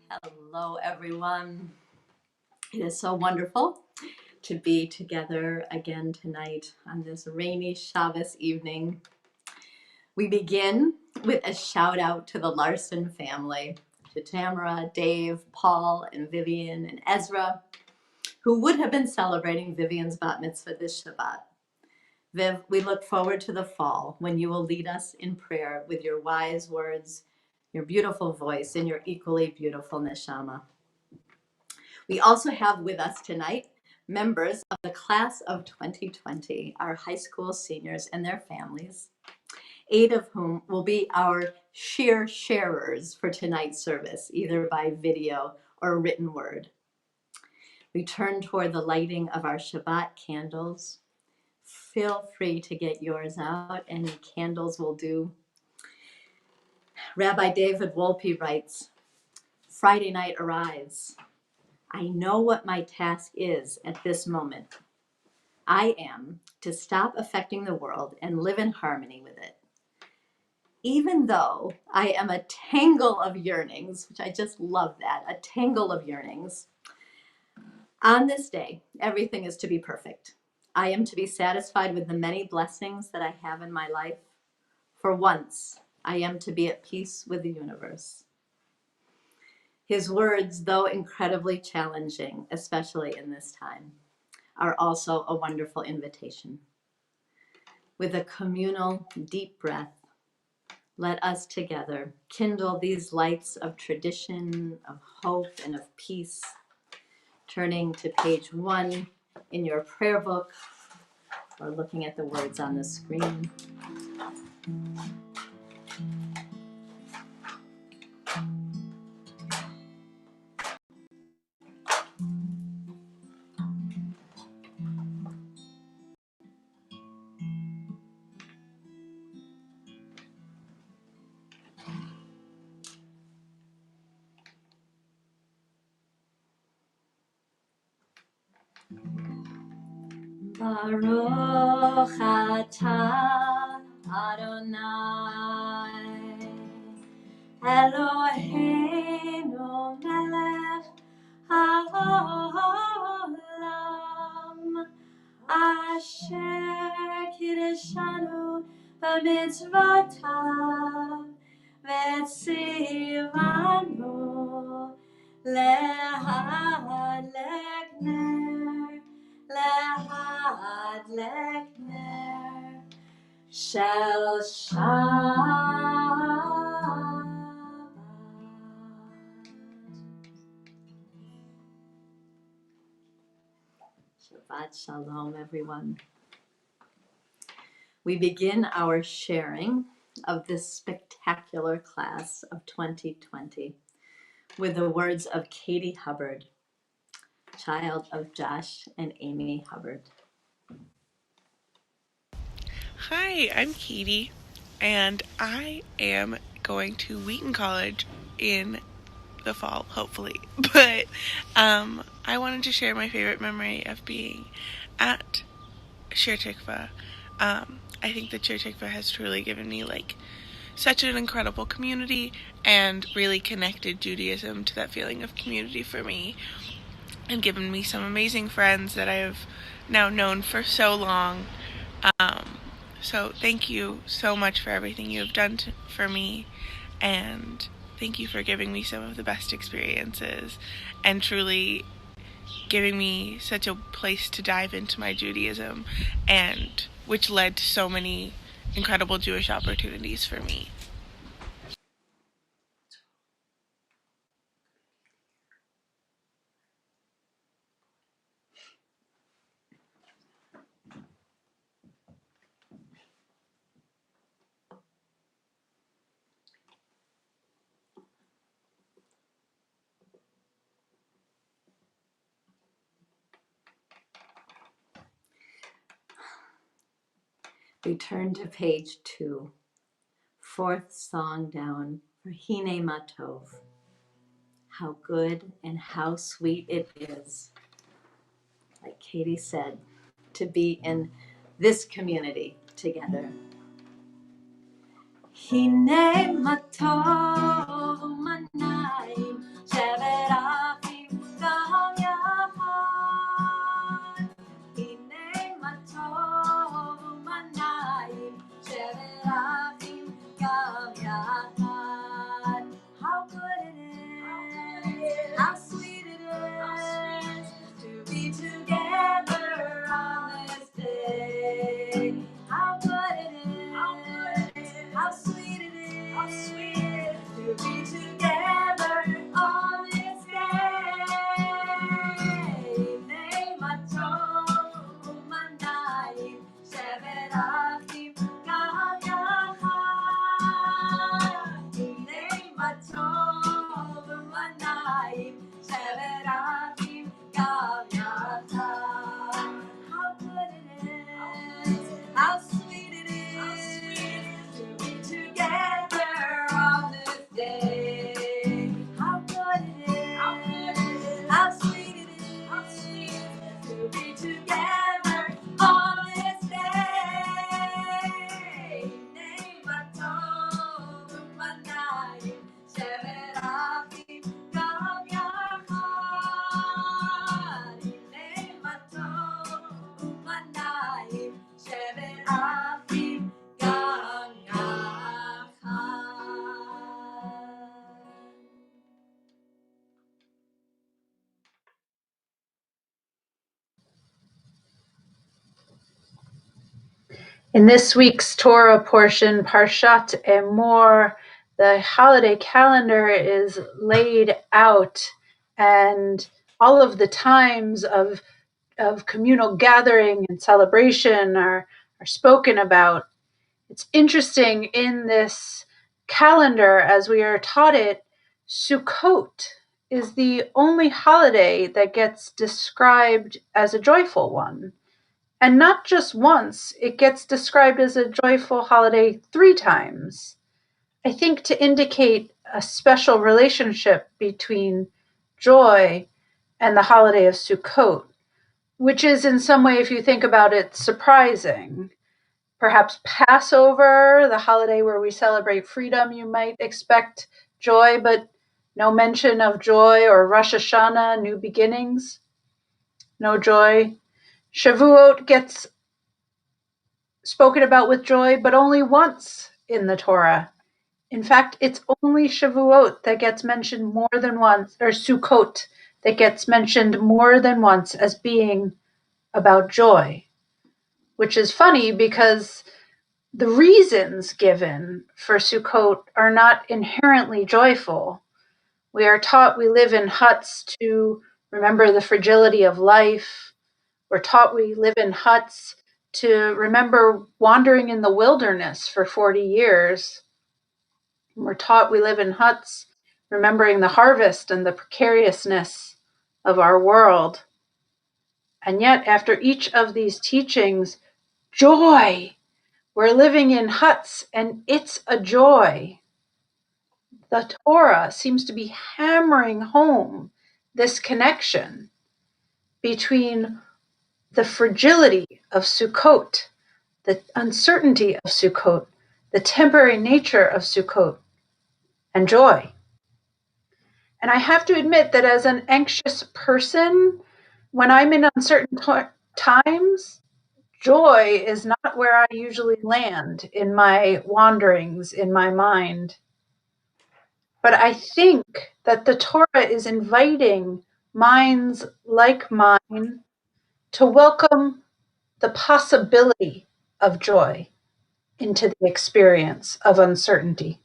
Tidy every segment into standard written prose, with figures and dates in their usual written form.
Hello, everyone. It is so wonderful to be together again tonight on this rainy Shabbos evening. We begin with a shout out to the Larson family, to Tamara, Dave, Paul, and Vivian, and Ezra, who would have been celebrating Vivian's bat mitzvah this Shabbat. Viv, we look forward to the fall when you will lead us in prayer with your wise words, your beautiful voice, and your equally beautiful neshama. We also have with us tonight members of the class of 2020, our high school seniors and their families, 8 of whom will be our shir sharers for tonight's service, either by video or written word. We turn toward the lighting of our Shabbat candles. Feel free to get yours out. Any candles will do. Rabbi David Wolpe writes, Friday night arrives. I know what my task is at this moment. I am to stop affecting the world and live in harmony with it. Even though I am a tangle of yearnings, which I just love that, a tangle of yearnings. On this day, everything is to be perfect. I am to be satisfied with the many blessings that I have in my life. For once, I am to be at peace with the universe. His words, though incredibly challenging, especially in this time, are also a wonderful invitation. With a communal, deep breath, let us together kindle these lights of tradition, of hope, and of peace. Turning to page 1 in your prayer book, or looking at the words on the screen. Baruch atah Adonai Eloheinu melech haolam asher kiddushanu b'mitzvotav v'tzivanu lehadlek ner להדלק נר של שבת. Shabbat Shalom, everyone. We begin our sharing of this spectacular class of 2020 with the words of Katie Hubbard, child of Josh and Amy Hubbard. Hi, I'm Katie, and I am going to Wheaton College in the fall, hopefully. But I wanted to share my favorite memory of being at Shir Tikvah. I think that Shir Tikvah has truly given me such an incredible community and really connected Judaism to that feeling of community for me, and given me some amazing friends that I have now known for so long. So thank you so much for everything you have done for me, and Thank you for giving me some of the best experiences and truly giving me such a place to dive into my Judaism, and which led to so many incredible Jewish opportunities for me. We turn to page 2, fourth song down for Hine Matov. How good and how sweet it is, like Katie said, to be in this community together. Hine Matov Manayim Shevet Achim Gam Yachad. Hine Matov Manayim Shevet Achim Gam Yachad. How good it is, how sweet it is to be together on this day. How good it is, how sweet it is to be together on this day. Name Matov Umanayim Shevet Achim Gam Yachad. Name Matov Umanayim Shevet Achim Gam Yachad. How good it is, how sweet it is to be together on this day. How good it is, how sweet it is to be together on this day. Name Matov Umanayim Shevet Achim Gam Yachad. Name Matov Umanayim Shevet Achim Gam Yachad. In this week's Torah portion, Parshat Emor, the holiday calendar is laid out, and all of the times of communal gathering and celebration are spoken about. It's interesting in this calendar, as we are taught it, Sukkot is the only holiday that gets described as a joyful one. And not just once, it gets described as a joyful holiday 3 times. I think to indicate a special relationship between joy and the holiday of Sukkot, which is in some way, if you think about it, surprising. Perhaps Passover, the holiday where we celebrate freedom, you might expect joy, but no mention of joy, or Rosh Hashanah, new beginnings, no joy. Shavuot gets spoken about with joy, but only once in the Torah. In fact, it's only Shavuot that gets mentioned more than once, or Sukkot that gets mentioned more than once as being about joy, which is funny because the reasons given for Sukkot are not inherently joyful. We are taught we live in huts to remember the fragility of life. We're taught we live in huts to remember wandering in the wilderness for 40 years. We're taught we live in huts remembering the harvest and the precariousness of our world. And yet, after each of these teachings, joy. We're living in huts, and it's a joy. The Torah seems to be hammering home this connection between the fragility of Sukkot, the uncertainty of Sukkot, the temporary nature of Sukkot, and joy. And I have to admit that as an anxious person, when I'm in uncertain times, joy is not where I usually land in my wanderings in my mind. But I think that the Torah is inviting minds like mine to welcome the possibility of joy into the experience of uncertainty.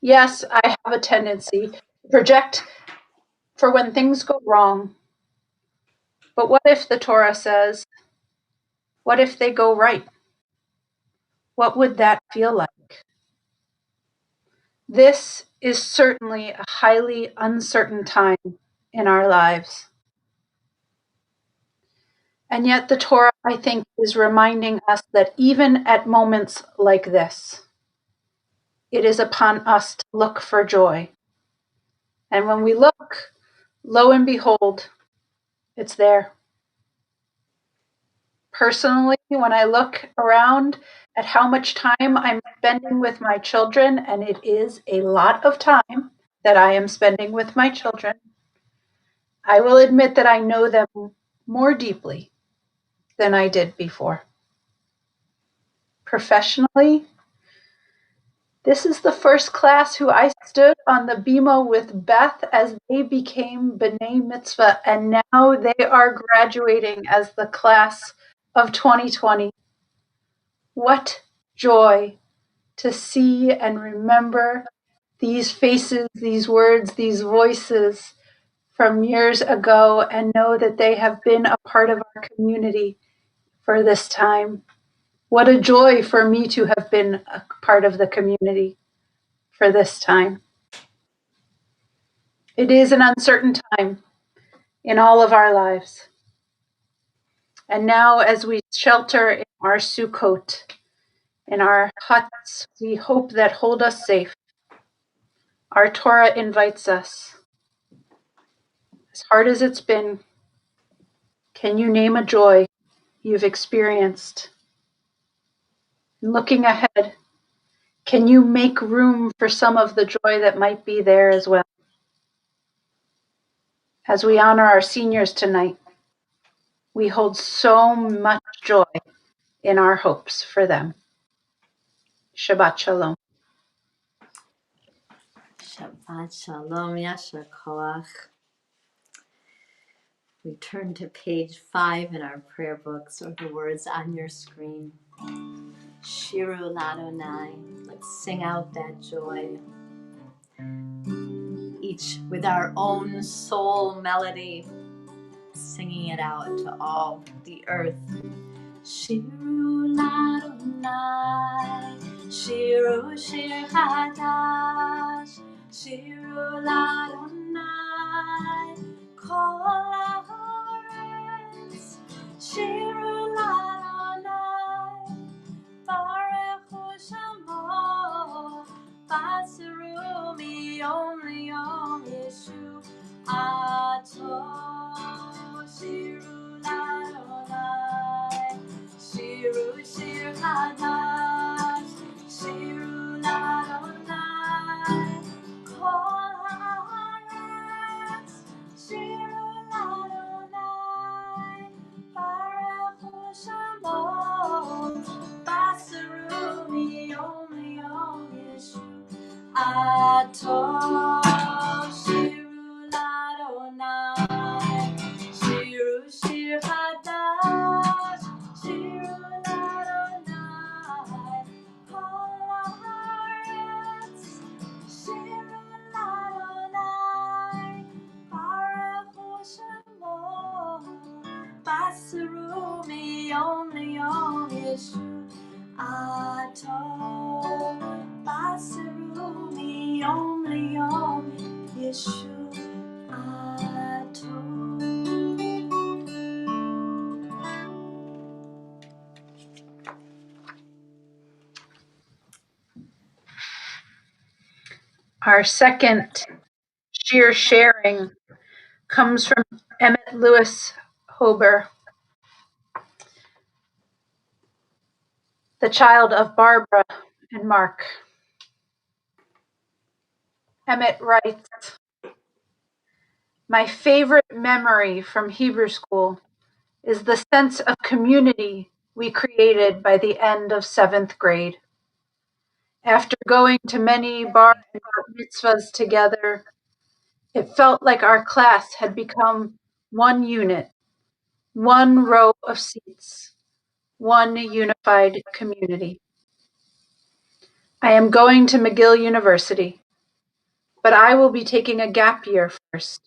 Yes, I have a tendency to project for when things go wrong. But what if the Torah says, what if they go right? What would that feel like? This is certainly a highly uncertain time in our lives. And yet the Torah, I think, is reminding us that even at moments like this, it is upon us to look for joy. And when we look, lo and behold, it's there. Personally, when I look around at how much time I'm spending with my children, and it is a lot of time that I am spending with my children, I will admit that I know them more deeply than I did before. Professionally, this is the first class who I stood on the bima with Beth as they became B'nai Mitzvah, and now they are graduating as the class of 2020. What joy to see and remember these faces, these words, these voices from years ago, and know that they have been a part of our community for this time. What a joy for me to have been a part of the community for this time. It is an uncertain time in all of our lives. And now, as we shelter in our Sukkot, in our huts, we hope that hold us safe. Our Torah invites us. As hard as it's been, can you name a joy you've experienced? And looking ahead, can you make room for some of the joy that might be there as well? As we honor our seniors tonight, we hold so much joy in our hopes for them. Shabbat Shalom. Shabbat Shalom, Yasher Koach. We turn to page 5 in our prayer books, or the words on your screen. Shiru Ladonai. Let's sing out that joy. Each with our own soul melody, singing it out to all the earth. Shiru Ladonai, Shiru Shir Hadash, Shiru Ladonai, Kol Haaretz, Shiru Ladonai, Baruch Hu Shemo, Basiru Miyom Liyom Yeshu Ato, Shiru Ladonai, Shiru Shir Hadash, Shiru Ladonai, Kol Haaretz, Shiru Ladonai, Baruch Hu Shemo, Basiru Miyom Liyom Yeshu Ato, Shiru Ladonai, Shiru Shir Hadash, Shiru Ladonai, Kol Haaretz, Shiru Ladonai, Baruch Hu Shemo, Basiru Miyom Liyom Yeshu Ato, Basiru Miyom Liyom Yeshu Ato. Our second sheer sharing comes from Emmett Lewis Hober, the child of Barbara and Mark. Emmett writes, "My favorite memory from Hebrew school is the sense of community we created by the end of 7th grade. After going to many bar and bat mitzvahs together, it felt like our class had become one unit, one row of seats, one unified community. I am going to McGill University, but I will be taking a gap year first,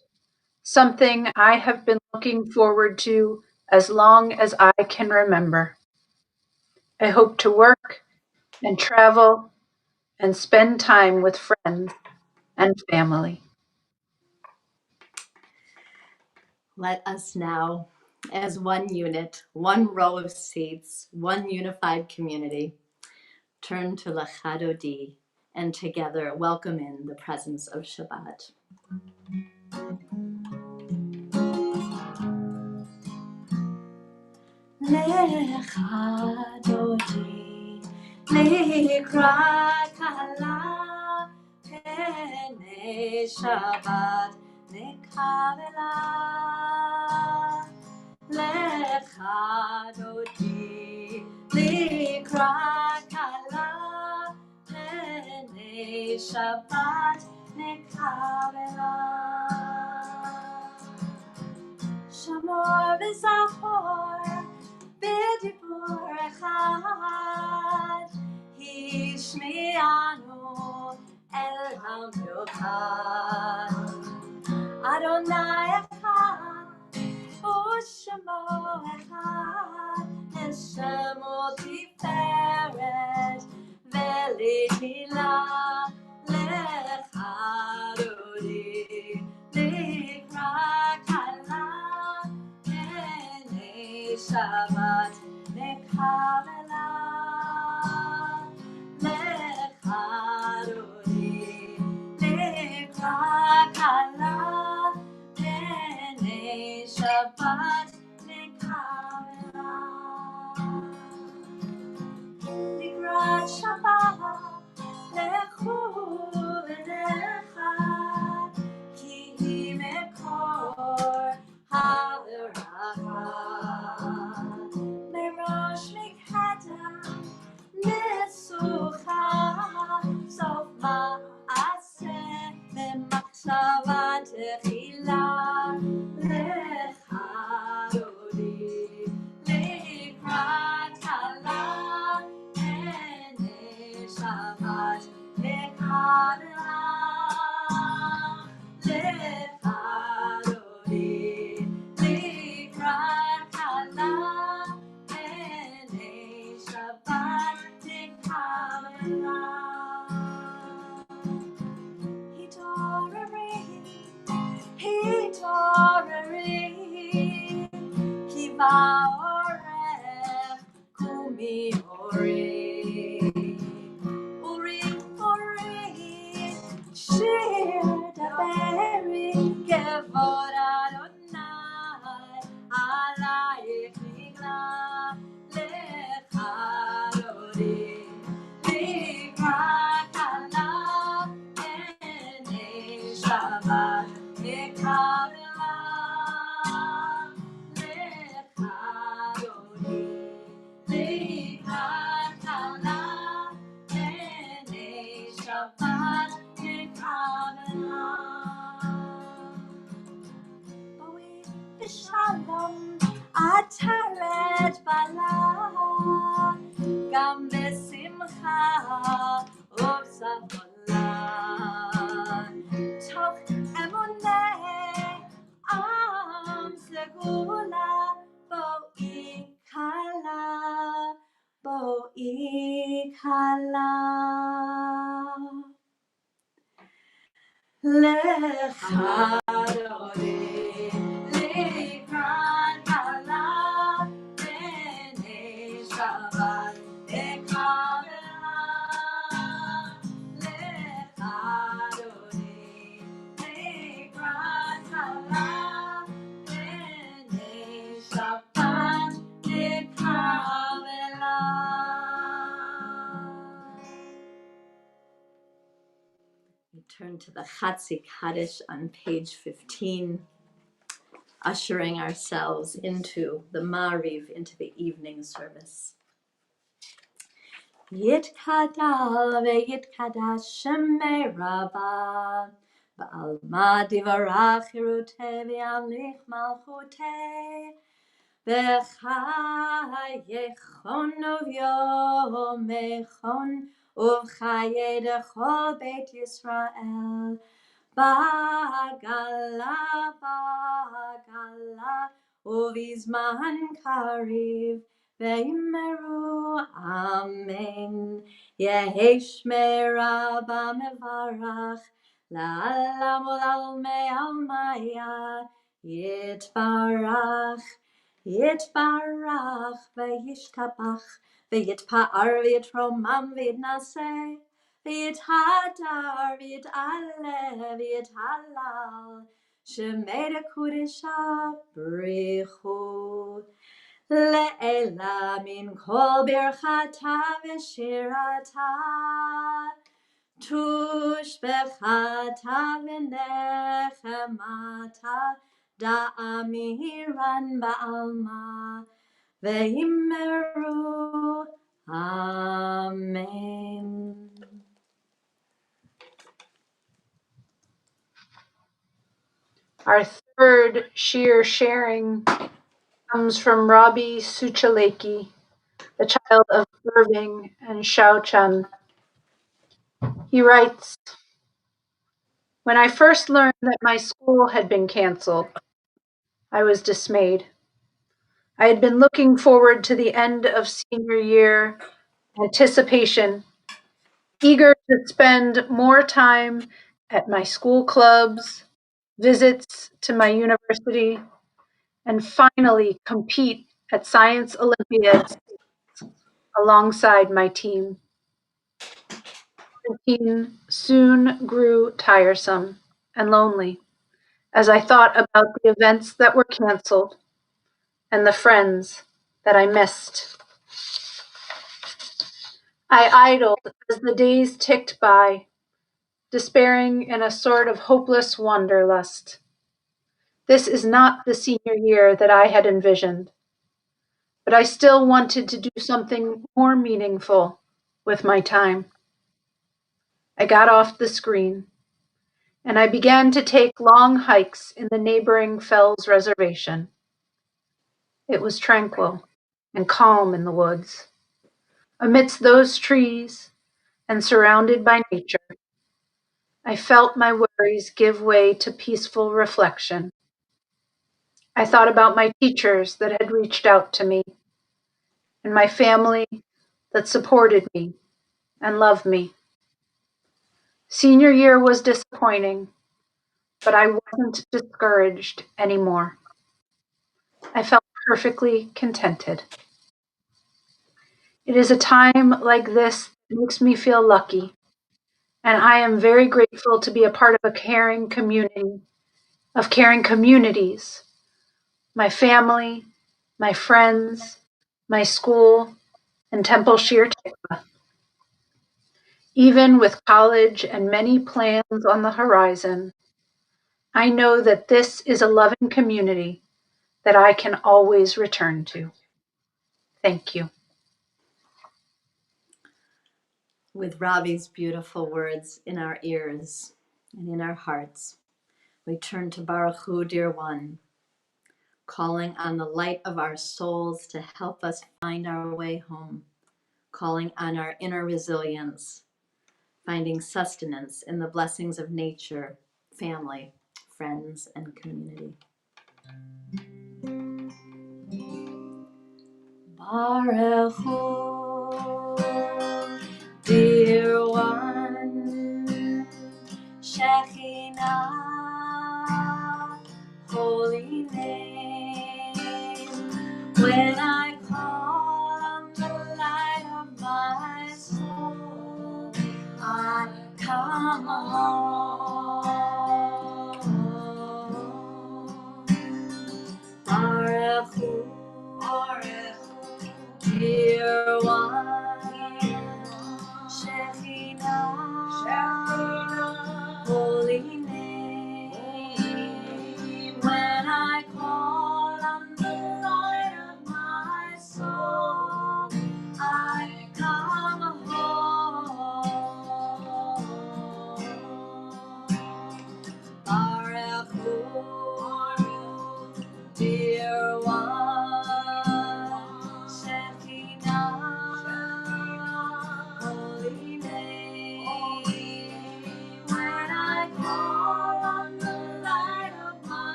something I have been looking forward to as long as I can remember. I hope to work and travel and spend time with friends and family. Let us now, as one unit, one row of seats, one unified community, turn to Lachadodi and together welcome in the presence of Shabbat. Lechadodi likra kala pene Shabbat nekavela. Lechadodi likra kala pene Shabbat nekavela. Shamor v'zachor b'dibur echad hishmi'anu el hamiוחד. Adonai echad u'shemo echad neshemo tiferet v'lehilah lechadodi likra kala Shabbat nekavela lechadodi likra kala pnei Shabbat nekavela. Likrat Shabbat lechu v'nechad ki hi mekor מראש מקדם נסוכה סוף מעשה למחשבה תחילה לחדודי לקראת קלה עיני שבת לקרלה לחדודי לקראת קלה עיני שבת נקבלה. התעוררי כי באורך קומי אורי אורי שיר דברי כבוד אדוני עלייך נגלה לחדודי לקראת קלה עיני שבת נקבלה לחדודי לקראת קלה עיני שבת נקבלה. בואי בשלום עטרת בלה גם בשמחה ובשמחה תוך אמוני עם סגולה בואי כלה בואי כלה לחדודי לקראת קלה עיני שבת נקבלה לחדודי לקראת קלה עיני שבת נקבלה. We turn to the Chatzi Kaddish on page 15, ushering ourselves into the Ma'ariv, into the evening service. Yitkadal veyitkadash shemei rabba ba'alma divarach hiruteh v'yamlich malchuteh v'chayechon uvyomechon uvchaye dechol beit Yisrael Bagala, bagala, uvizman kariv, veimeru, amen. Yehesh meraba mevarach, la'alam ulalme almaya, yitbarach, yitbarach, ve'yishtabach, ve'yitpa'ar, ve'yitromam, ve'yitnaseh. V'yithadar, v'yit'aleh, v'yithalal, shemei kudisha brichu. Le'ela min kol birchata v'shirata, tushbechata v'nechemata, da'amiran ba'alma, ve'yimeru, amen. Our third shir sharing comes from Rabbi Suchaleki, the child of Irving and Shaochan. He writes, "When I first learned that my school had been canceled, I was dismayed. I had been looking forward to the end of senior year, anticipation, eager to spend more time at my school clubs, visits to my university, and finally compete at science Olympiads alongside my team. Quarantine soon grew tiresome and lonely as I thought about the events that were canceled and the friends that I missed. I idled as the days ticked by, despairing in a sort of hopeless wanderlust. This is not the senior year that I had envisioned, but I still wanted to do something more meaningful with my time. I got off the screen, and I began to take long hikes in the neighboring Fells Reservation. It was tranquil and calm in the woods. Amidst those trees and surrounded by nature, I felt my worries give way to peaceful reflection. I thought about my teachers that had reached out to me and my family that supported me and loved me. Senior year was disappointing, but I wasn't discouraged anymore. I felt perfectly contented. It is a time like this that makes me feel lucky, and I am very grateful to be a part of caring communities, my family, my friends, my school, and Temple Shir Tikvah. Even with college and many plans on the horizon, I know that this is a loving community that I can always return to. Thank you." With Robbie's beautiful words in our ears and in our hearts, we turn to Baruch Hu, dear one, calling on the light of our souls to help us find our way home, calling on our inner resilience, finding sustenance in the blessings of nature, family, friends, and community. Baruch Hu, dear one, Shekhinah, holy name. When I call on the light of my soul, I come home. Baruch Hu, dear one, Shekhinah, holy name. When I call on the light of my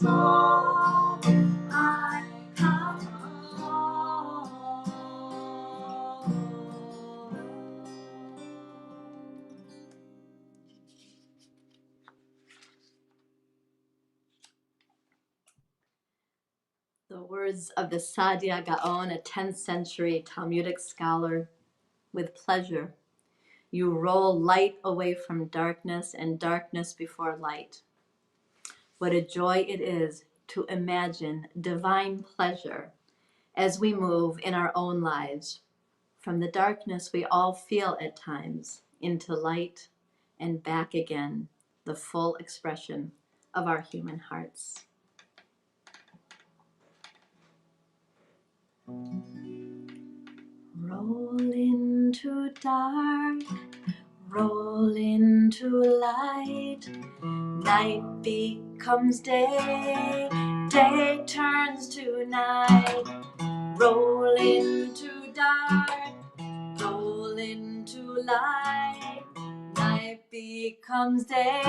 home, I come home. The words of the Sadia Gaon, a 10th century Talmudic scholar. With pleasure, you roll light away from darkness and darkness before light. What a joy it is to imagine divine pleasure as we move in our own lives from the darkness we all feel at times into light and back again, the full expression of our human hearts. Roll into dark, roll into light. Night becomes day, day turns to night. Roll into dark, roll into light. Night becomes day,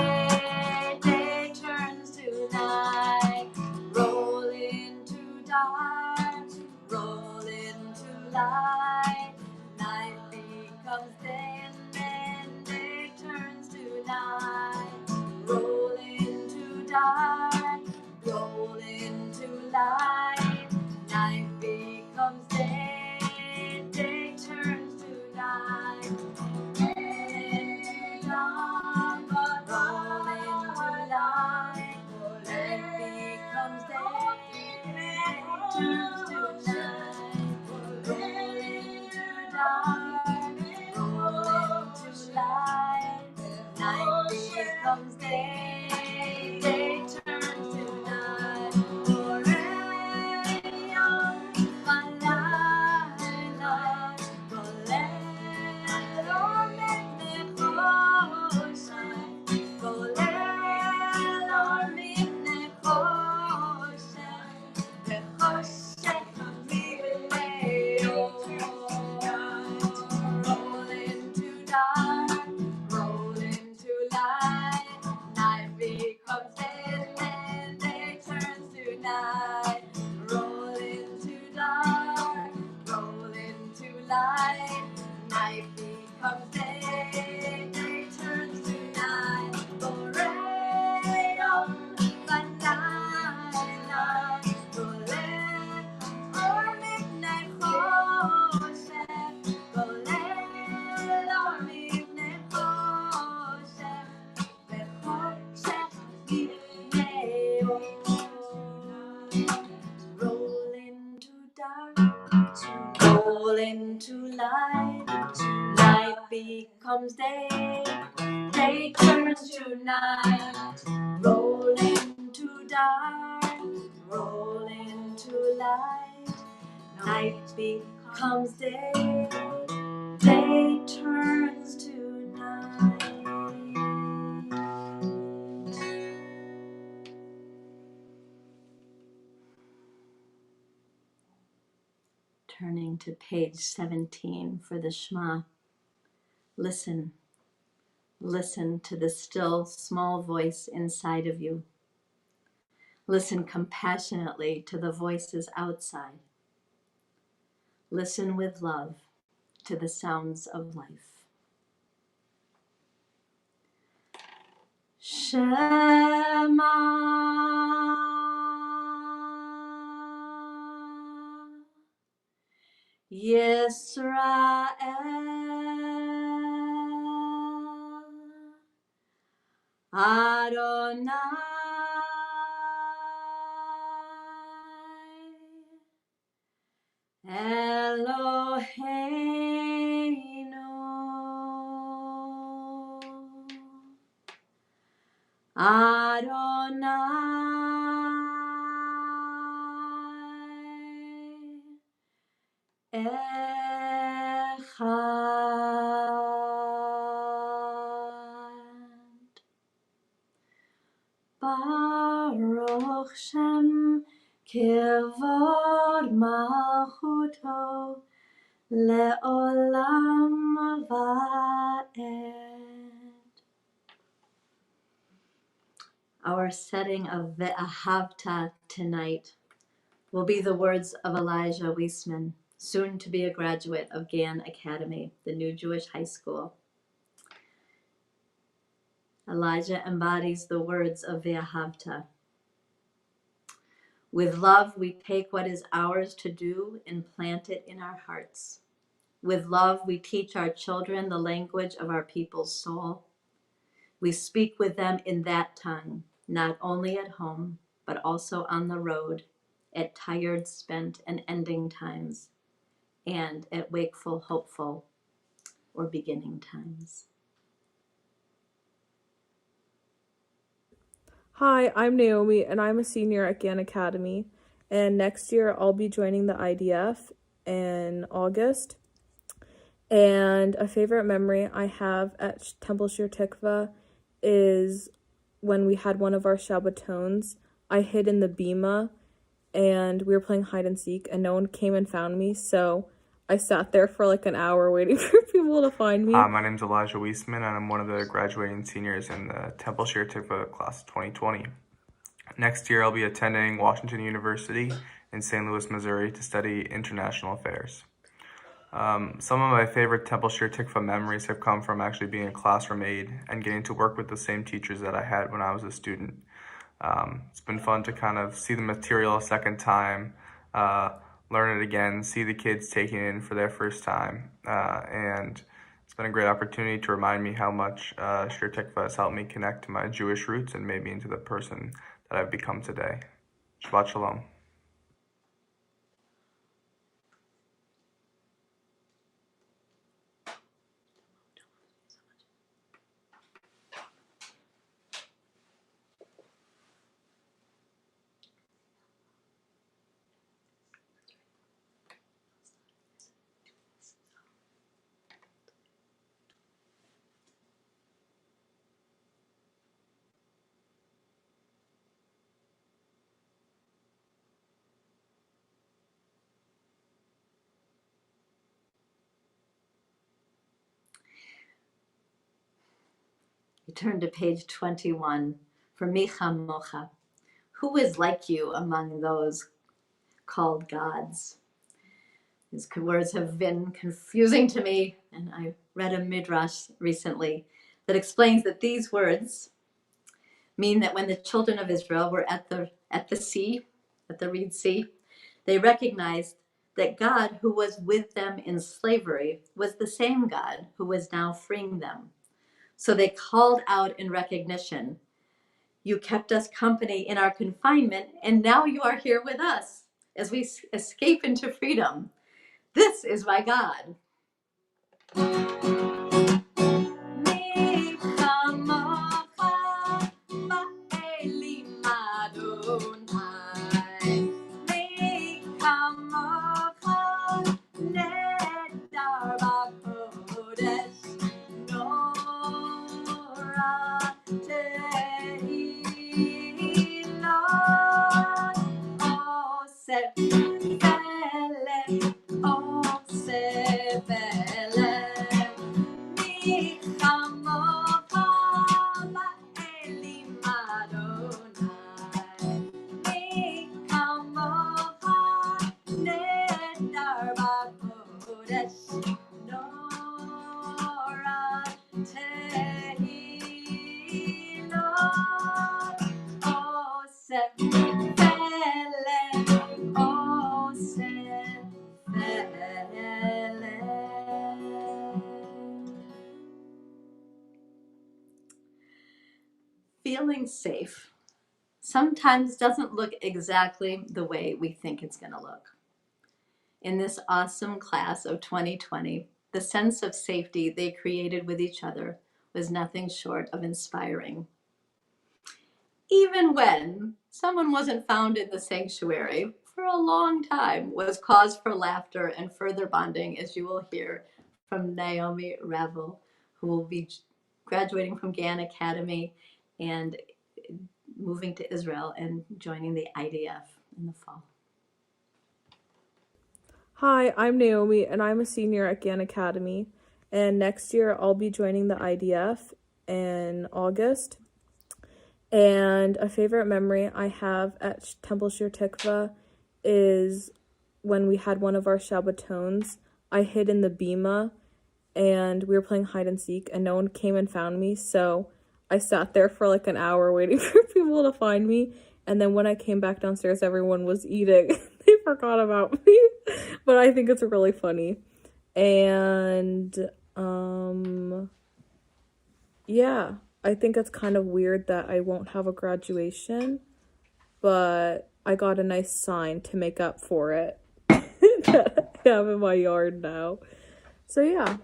day turns to night. Roll into dark, roll into light. Night becomes day and then day turns to night. Roll into dark, roll into light. Night becomes day, day turns to night. Roll into dark, roll into light. Night becomes day, day turns to night. Roll into dark, roll into light. Night becomes day, day turns to night. Oreon, Malayla, Kolelo mipnei choshen, Kolelo mipnei choshen, v'choshen mipnei or. Roll into dark, roll into light. Night becomes day and day turns to night. Roll into dark, roll into light. Night becomes day, day turns to night. Boreon, Banayla, Kolelo mipnei choshen, Kolelo mipnei choshen, v'choshen mipnei or. Roll into dark, roll into light. Night becomes day, day turns to night. Roll into dark, roll into light. Night becomes day, day turns to night. Turning to page 17 for the Shema. Listen, listen to the still small voice inside of you. Listen compassionately to the voices outside. Listen with love to the sounds of life. Shema Yisrael Adonai Eloheinu Adonai Echad. Baruch Shem Kevod Malchuto Le'olam Va'ed. Our setting of Ve'ahavta tonight will be the words of Elijah Wiesman, soon to be a graduate of Gann Academy, the new Jewish high school. Elijah embodies the words of Ve'ahavta. With love, we take what is ours to do and plant it in our hearts. With love, we teach our children the language of our people's soul. We speak with them in that tongue, not only at home, but also on the road, at tired, spent, and ending times, and at wakeful, hopeful, or beginning times. Hi, I'm Naomi, and I'm a senior at Gann Academy. And next year, I'll be joining the IDF in August. And a favorite memory I have at Temple Shir Tikvah is when we had one of our Shabbatons. I hid in the bima, and we were playing hide and seek, and no one came and found me. So I sat there for like an hour waiting for people to find me. My name's Elijah Wiesman, and I'm one of the graduating seniors in the Temple Shir Tikvah class of 2020. Next year, I'll be attending Washington University in St. Louis, Missouri to study international affairs. Some of my favorite Temple Shir Tikvah memories have come from actually being a classroom aide and getting to work with the same teachers that I had when I was a student. It's been fun to kind of see the material a second time, learn it again, see the kids taking it in for their first time, and it's been a great opportunity to remind me how much Shir Tikvah has helped me connect to my Jewish roots and made me into the person that I've become today. Shabbat Shalom. You turn to page 21 for Micha Mocha. Who is like you among those called gods? These words have been confusing to me, and I read a midrash recently that explains that these words mean that when the children of Israel were at the sea, at the Reed Sea, they recognized that God, who was with them in slavery, was the same God who was now freeing them. So they called out in recognition, "You kept us company in our confinement, and now you are here with us as we escape into freedom. This is my God." Feeling safe sometimes doesn't look exactly the way we think it's going to look. In this awesome class of 2020, the sense of safety they created with each other was nothing short of inspiring. Even when someone wasn't found in the sanctuary for a long time was cause for laughter and further bonding, as you will hear from Naomi Revel, who will be graduating from Gann Academy and moving to Israel and joining the IDF in the fall. Hi, I'm Naomi, and I'm a senior at Gann Academy. And next year, I'll be joining the IDF in August. And a favorite memory I have at Temple Shir Tikvah is when we had one of our Shabbatons. I hid in the bima and we were playing hide and seek and no one came and found me. So I sat there for like an hour waiting for people to find me. And then when I came back downstairs, everyone was eating. They forgot about me. But I think it's really funny. And yeah, I think it's kind of weird that I won't have a graduation, but I got a nice sign to make up for it that I have in my yard now. So yeah.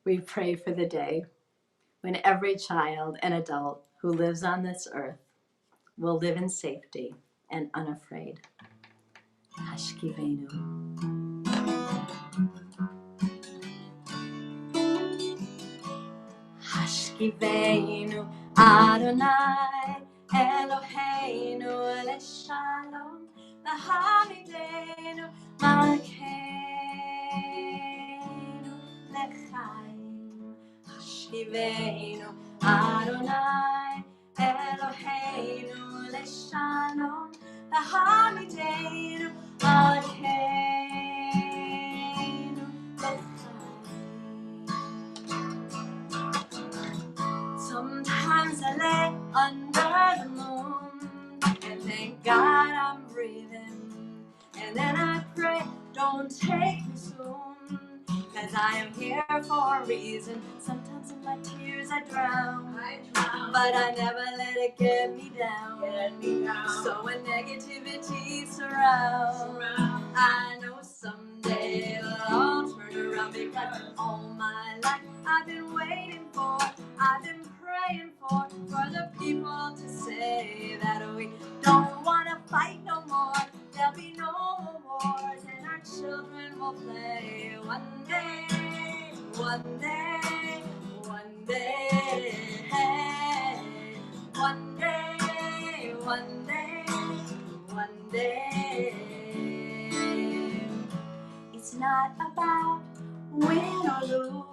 We pray for the day when every child and adult who lives on this earth will live in safety and unafraid. Hashkivenu. Hashkivenu Adonai Eloheinu leshalom lahamidenu malkeinu lechaim. Hashkivenu Adonai Eloheinu leshalom lahamidenu malkeinu lechaim. Sometimes I lay under the moon and thank God I'm breathing. And then I pray, don't take me soon, cause I am here for a reason. Sometimes in my tears I drown, but I never let it get me down. So when negativity surrounds, I know someday it'll all turn around, because all my life I've been waiting for, I've been praying for the people to say that we don't want to fight no more. There'll be no more wars and our children will play. One day, one day, one day, one day, one day, one day. It's not about win or lose.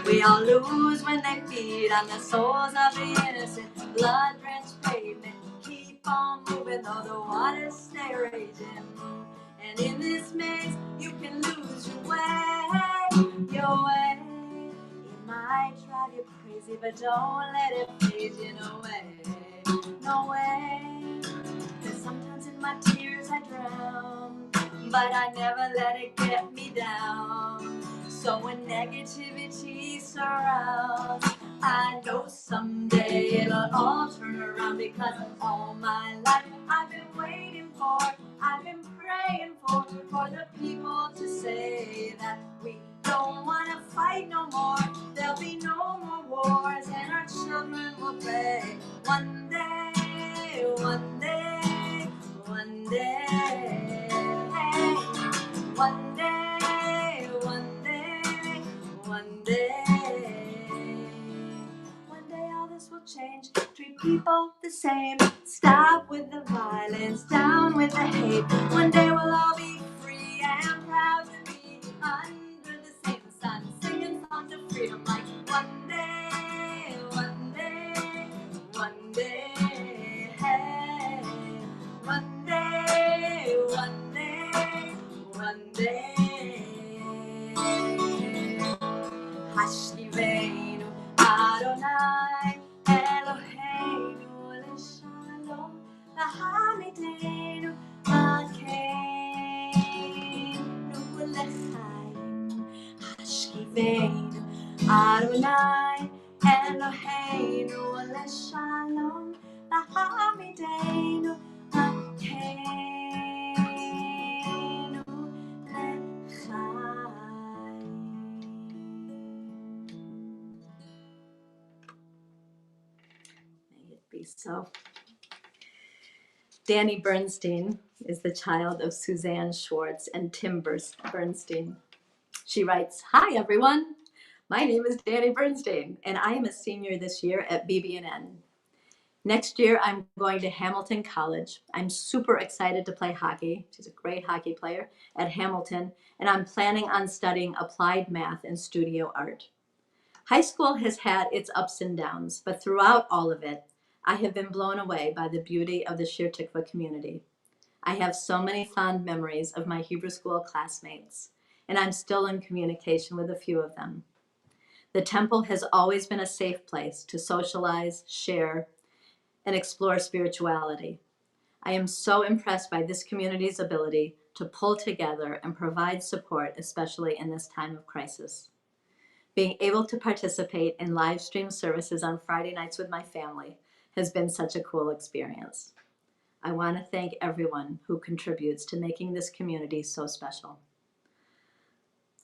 We all lose when they feed on the souls of the innocent. Blood-drenched pavement, keep on moving though the waters stay raging. And in this maze, you can lose your way, your way. It might drive you crazy, but don't let it phase you, no way, no way. Cause sometimes in my tears I drown, but I never let it get me down. So when negativity surrounds, I know someday it'll all turn around, because all my life I've been waiting for, I've been praying for the people to say that we don't want to fight no more. There'll be no more wars and our children will play. One day, one day, one day, one day, one day, one day. One day all this will change. Treat people the same. Stop with the violence, down with the hate. One day we'll all be free and proud to be under the same sun, singing songs of freedom like one day, one day, one day, hey. One day, one day, one day. Hashkivenu Adonai Eloheinu leshalom lahamidenu malkeinu lechaim. Hashkivenu Adonai Eloheinu leshalom lahamidenu malkeinu lechaim. May it be so. Danny Bernstein is the child of Suzanne Schwartz and Tim Bernstein. She writes, "Hi everyone, my name is Danny Bernstein and I am a senior this year at BB&N. Next year, I'm going to Hamilton College. I'm super excited to play hockey. She's a great hockey player at Hamilton, and I'm planning on studying applied math and studio art. High school has had its ups and downs, but throughout all of it, I have been blown away by the beauty of the Shir Tikvah community. I have so many fond memories of my Hebrew school classmates, and I'm still in communication with a few of them. The temple has always been a safe place to socialize, share, and explore spirituality. I am so impressed by this community's ability to pull together and provide support, especially in this time of crisis. Being able to participate in live stream services on Friday nights with my family has been such a cool experience. I want to thank everyone who contributes to making this community so special.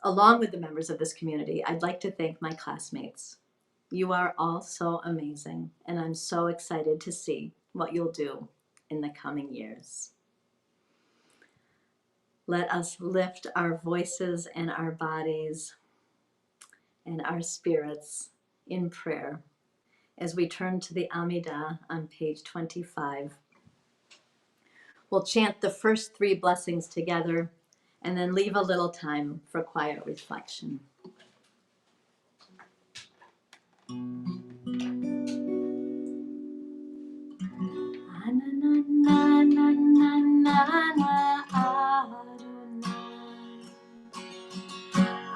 Along with the members of this community, I'd like to thank my classmates. You are all so amazing, and I'm so excited to see what you'll do in the coming years. Let us lift our voices and our bodies and our spirits in prayer as we turn to the Amidah on page 25. We'll chant the first 3 blessings together and then leave a little time for quiet reflection.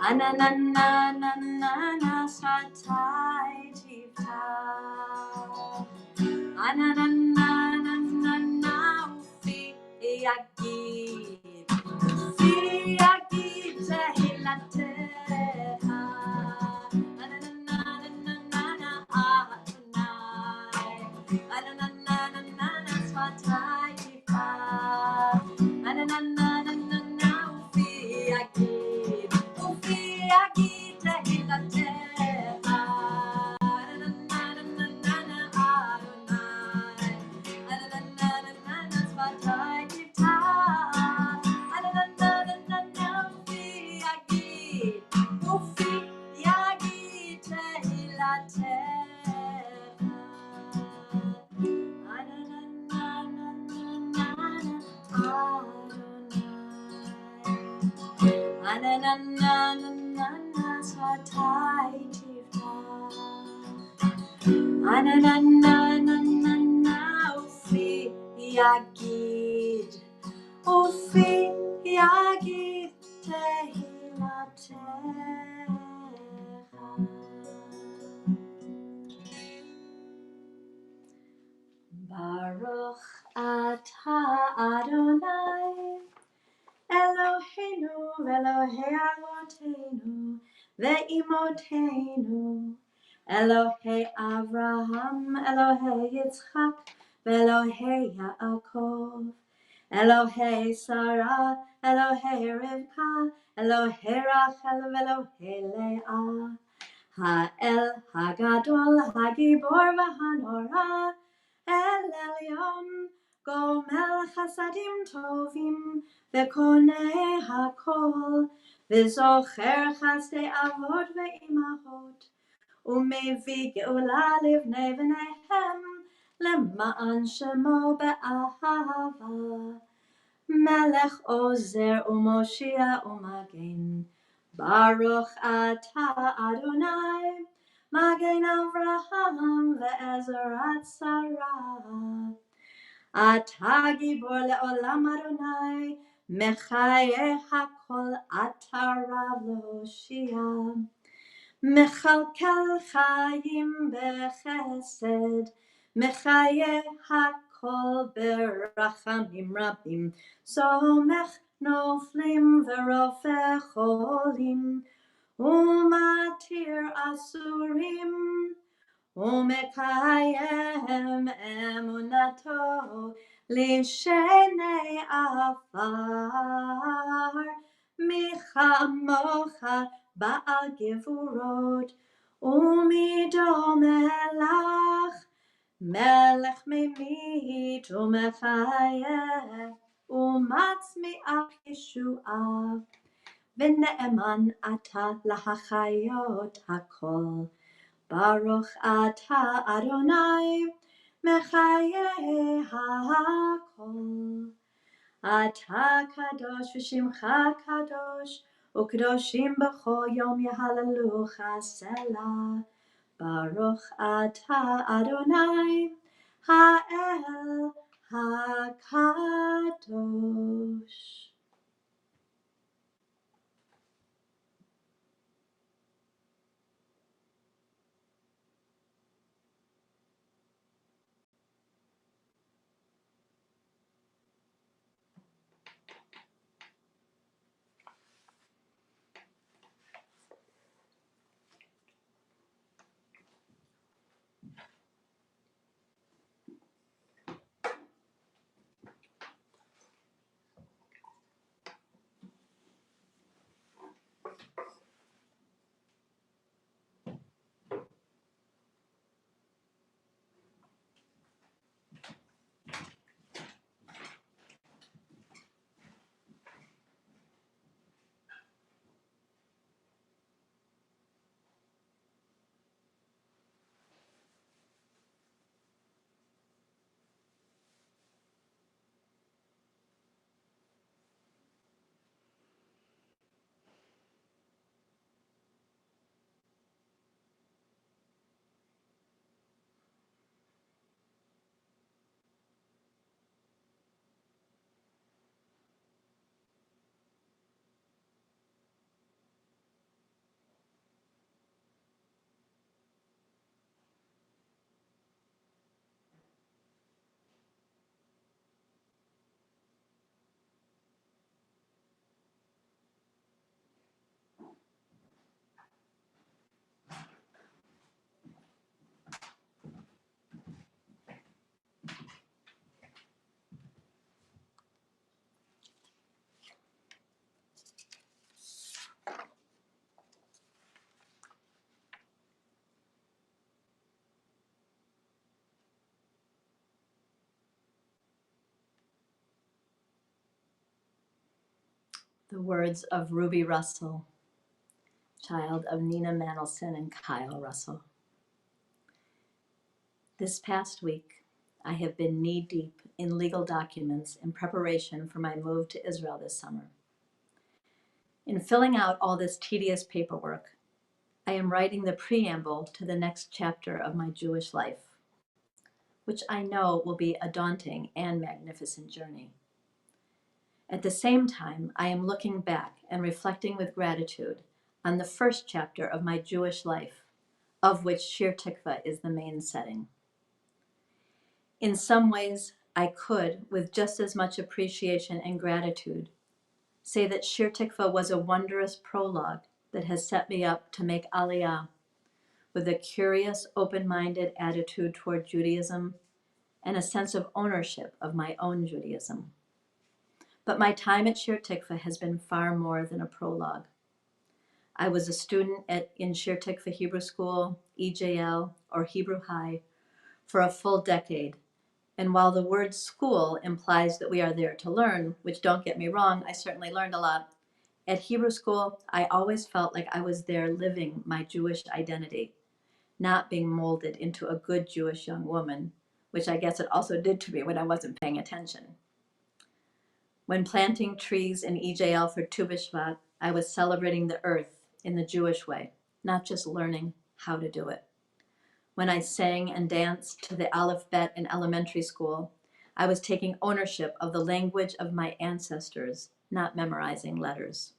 Ananana shatai tifta. Ananana ufi yagid. Ufi yagid tehilateha. Ananana Adonai. Ananana shatai tifta. Ananana ufi yagid. Ufi yagid tehilateha. Ananana Adonai. Ananana shatai tifta. Ananana ufi yagid. Ufi yagid tehilateha. Ananana shatai tifta. Ananana ufi yagid. Ufi yagid tehilateha. Baruch atah Adonai Eloheinu Elohei Avotenu ve'imotenu Elohei Avraham Elohei Yitzchak ve'Elohei Yaakov Elohei Sarah Elohei Rivka Elohei Rachel ve'Elohei Leah Ha'el Hagadol Hagibor v'Hanora El Elyon Gomel Chasadim Tovim Ve'konei Hakol V'zocher Chasdei Avot ve'imahot Umevi Geula Livnei V'neihem Lema'an Shemo be'ahava Melech Ozer Umoshia Umagen Baruch atah Adonai Magen Avraham ve'ezerat Sarah Atah Gibor le'olam Adonai Mechaye hakol atah Rav le'hoshia Mechalkel chayim bechesed Mechaye hakol berachamim rabim Somech noflim ve'rofeh cholim Umatir asurim Umekayem emunato Lishenei afar Michamocha Baal gevurot Umido melach Melech memit umechayeh Umatzmiach Yeshua V'ne'eman ata lahachayot hakol Baruch atah Adonai מחיי הכל. אתה קדוש ושמך קדוש, וקדושים בכל יום יהללוך סלה. ברוך אתה אדוני האל הקדוש. The words of Ruby Russell, child of Nina Manelson and Kyle Russell. This past week, I have been knee-deep in legal documents in preparation for my move to Israel this summer. In filling out all this tedious paperwork, I am writing the preamble to the next chapter of my Jewish life, which I know will be a daunting and magnificent journey. At the same time, I am looking back and reflecting with gratitude on the first chapter of my Jewish life, of which Shir Tikvah is the main setting. In some ways, I could, with just as much appreciation and gratitude, say that Shir Tikvah was a wondrous prologue that has set me up to make Aliyah with a curious, open-minded attitude toward Judaism and a sense of ownership of my own Judaism. But my time at Shir Tikvah has been far more than a prologue. I was a student in Shir Tikvah Hebrew School, EJL, or Hebrew High, for a full decade. And while the word school implies that we are there to learn, which don't get me wrong, I certainly learned a lot, at Hebrew school, I always felt like I was there living my Jewish identity, not being molded into a good Jewish young woman, which I guess it also did to me when I wasn't paying attention. When planting trees in EJL for Tu B'Shvat, I was celebrating the earth in the Jewish way, not just learning how to do it. When I sang and danced to the Aleph Bet in elementary school, I was taking ownership of the language of my ancestors, not memorizing letters.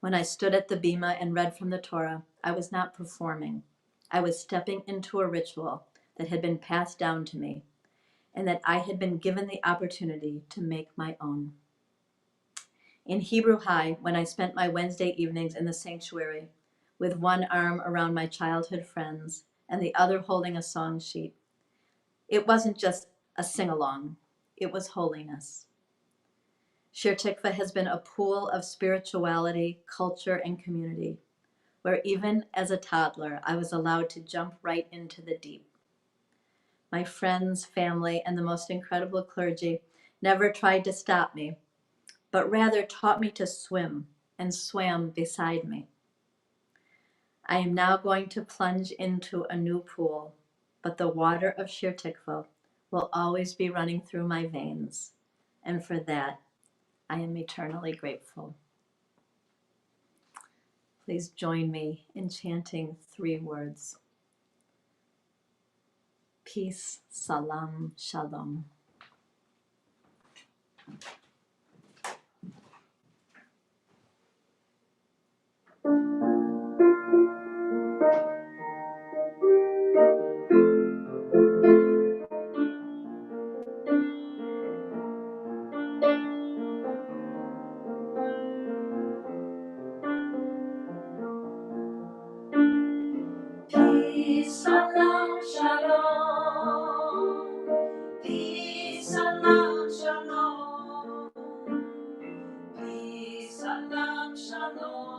When I stood at the bima and read from the Torah, I was not performing. I was stepping into a ritual that had been passed down to me and that I had been given the opportunity to make my own. In Hebrew High, when I spent my Wednesday evenings in the sanctuary, with one arm around my childhood friends and the other holding a song sheet, it wasn't just a sing-along, it was holiness. Shir Tikvah has been a pool of spirituality, culture, and community, where even as a toddler, I was allowed to jump right into the deep. My friends, family, and the most incredible clergy never tried to stop me, but rather taught me to swim and swam beside me. I am now going to plunge into a new pool, but the water of Shir Tikvah will always be running through my veins, and for that I am eternally grateful. Please join me in chanting 3 words. Peace, salam, shalom. Peace, salam, shalom. Peace, salam, shalom.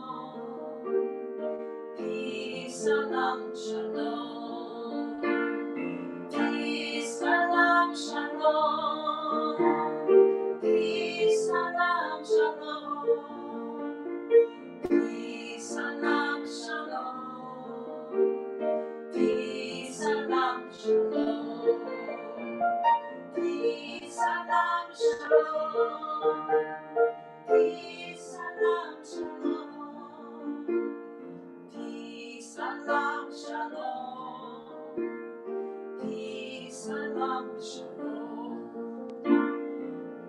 Peace, salam, shalom. Peace, salam, shalom. Peace, salam, shalom. Peace, salam, shalom. Peace, salam, shalom. Peace, salam, shalom. Peace, salam, shalom. Peace, salam, shalom. Peace, salam, shalom. Peace, salam, shalom.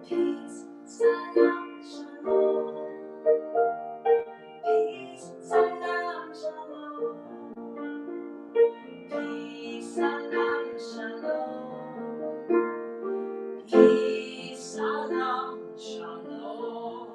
Peace, salam, shalom. Peace, salam, shalom. Peace, salam, shalom. Peace, salam, shalom.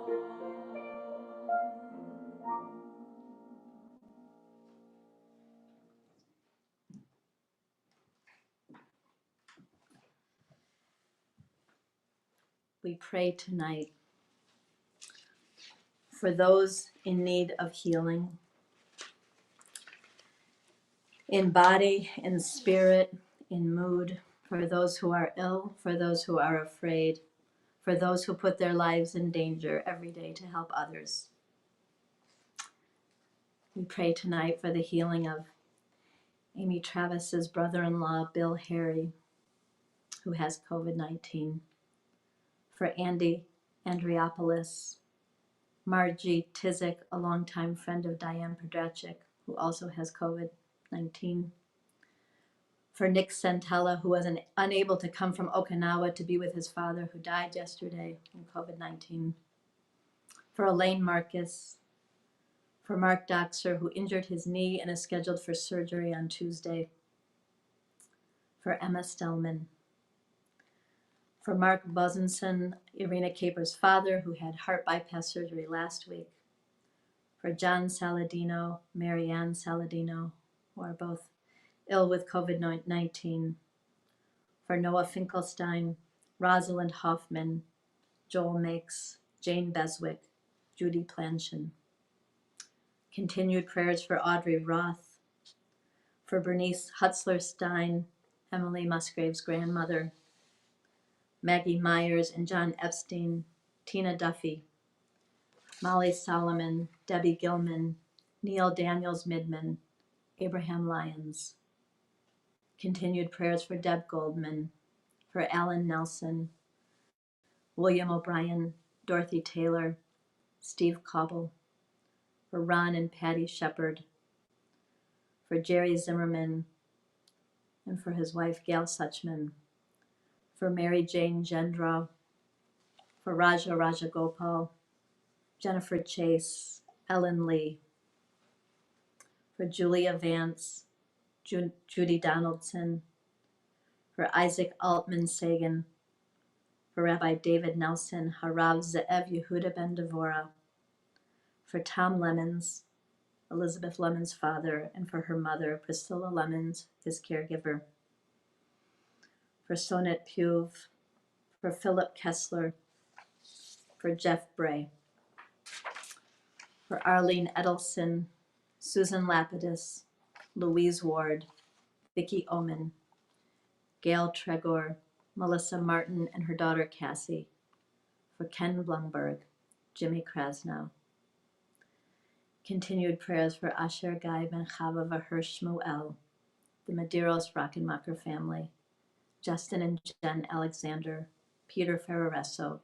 We pray tonight for those in need of healing, in body, in spirit, in mood, for those who are ill, for those who are afraid, for those who put their lives in danger every day to help others. We pray tonight for the healing of Amy Travis's brother-in-law, Bill Harry, who has COVID-19, for Andy Andriopoulos, Margie Tizik, a longtime friend of Diane Podrachik, who also has COVID-19, for Nick Santella, who was unable to come from Okinawa to be with his father, who died yesterday from COVID-19, for Elaine Marcus, for Mark Doxer, who injured his knee and is scheduled for surgery on Tuesday, for Emma Stellman, for Mark Bosenson, Irina Caper's father, who had heart bypass surgery last week, for John Saladino, Marianne Saladino, who are both ill with COVID-19, for Noah Finkelstein, Rosalind Hoffman, Joel Makes, Jane Beswick, Judy Planshin. Continued prayers for Audrey Roth, for Bernice Hutzler-Stein, Emily Musgrave's grandmother, Maggie Myers and John Epstein, Tina Duffy, Molly Solomon, Debbie Gilman, Neil Daniels Midman, Abraham Lyons. Continued prayers for Deb Goldman, for Alan Nelson, William O'Brien, Dorothy Taylor, Steve Cobble, for Ron and Patty Shepard, for Jerry Zimmerman, and for his wife Gail Suchman, for Mary Jane Gendro, for Raja Rajagopal, Jennifer Chase, Ellen Lee, for Julia Vance, Judy Donaldson, for Isaac Altman Sagan, for Rabbi David Nelson, Harav Ze'ev Yehuda ben Devora, for Tom Lemons, Elizabeth Lemon's father, and for her mother, Priscilla Lemons, his caregiver, for Sonnet Puve, for Philip Kessler, for Jeff Bray, for Arlene Edelson, Susan Lapidus, Louise Ward, Vicki Oman, Gail Tregor, Melissa Martin and her daughter Cassie, for Ken Blumberg, Jimmy Krasnow. Continued prayers for Asher Guy Ben Chava Vaher Shmuel, the Medeiros Rockenmacher family, Justin and Jen Alexander, Peter Ferraresso,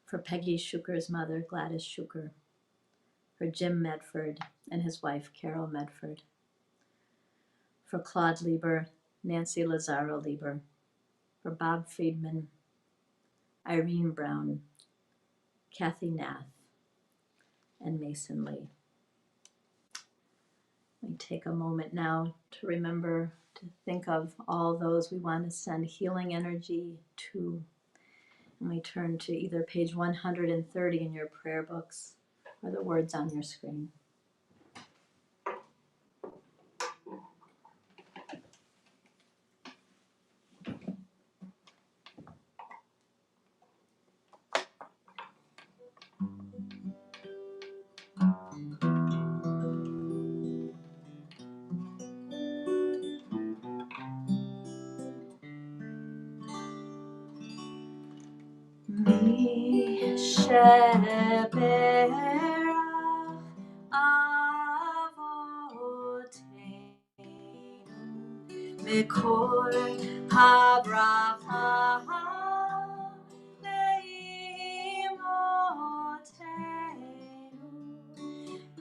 for Peggy Shuker's mother, Gladys Shuker, for Jim Medford and his wife, Carol Medford, for Claude Lieber, Nancy Lazaro Lieber, for Bob Friedman, Irene Brown, Kathy Nath, and Mason Lee. We take a moment now to remember to think of all those we want to send healing energy to. And we turn to either page 130 in your prayer books or the words on your screen. Mi sheberach avoteinu mikol habracha leimotenu.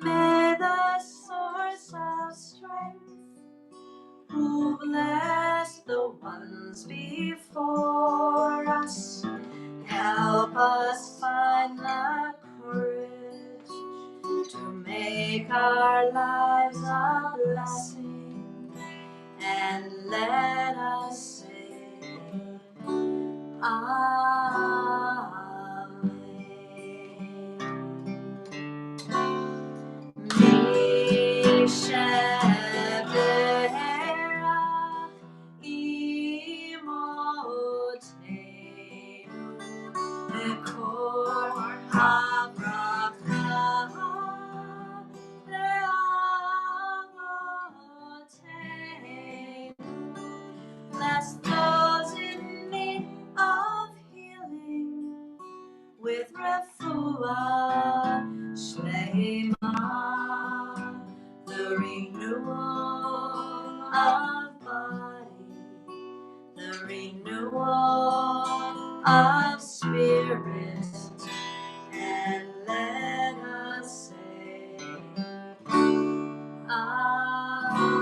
May the source of strength who blessed the ones before us help us find the courage to make our lives a blessing, and let us say Amen. Mi sheberach imotenu mikol habracha leavotenu. Bless those in need of healing with refuah shlema, the renewal of body, the renewal of spirit, and let us say Amen.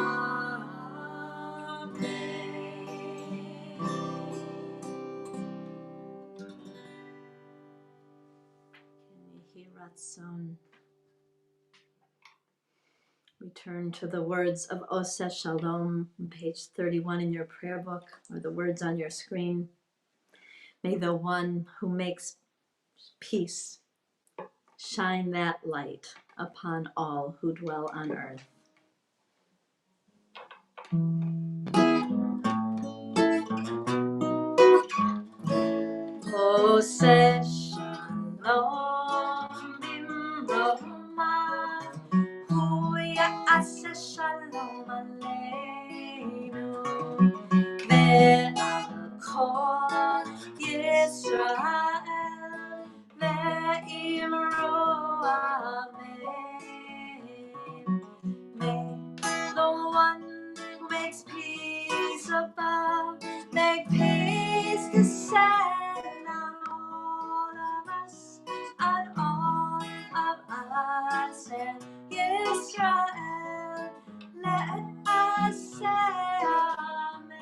We turn to the words of Oseh Shalom, on page 31 in your prayer book, or the words on your screen. May the one who makes peace shine that light upon all who dwell on earth. Oseh Shalom Bimroma, Hu Ya'aseh Shalom Aleinu, Ve'al Kol Yisrael, Ve'imru Amen. May the one who makes peace above make peace descend on all of us, and all of us in Israel. Let us say Amen.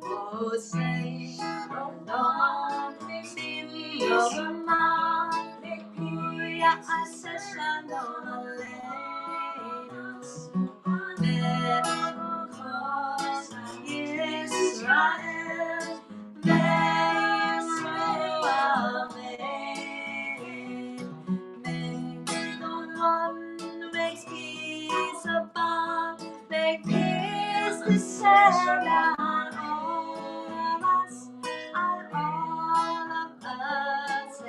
Oh, say Shalom, Bimroma, Hu Ya'aseh Shalom Aleinu, Ve'al Yisrael, Ve'imru Amen. May the one who makes peace above make peace descend on all of us, and all of us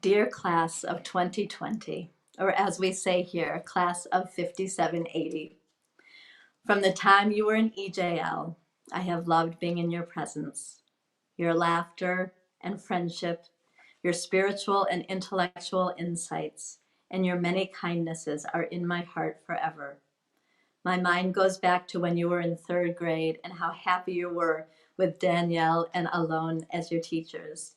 Dear class of 2020, or as we say here, class of 5780, from the time you were in EJL, I have loved being in your presence. Your laughter and friendship, your spiritual and intellectual insights, and your many kindnesses are in my heart forever. My mind goes back to when you were in 3rd grade and how happy you were with Danielle and Alon as your teachers.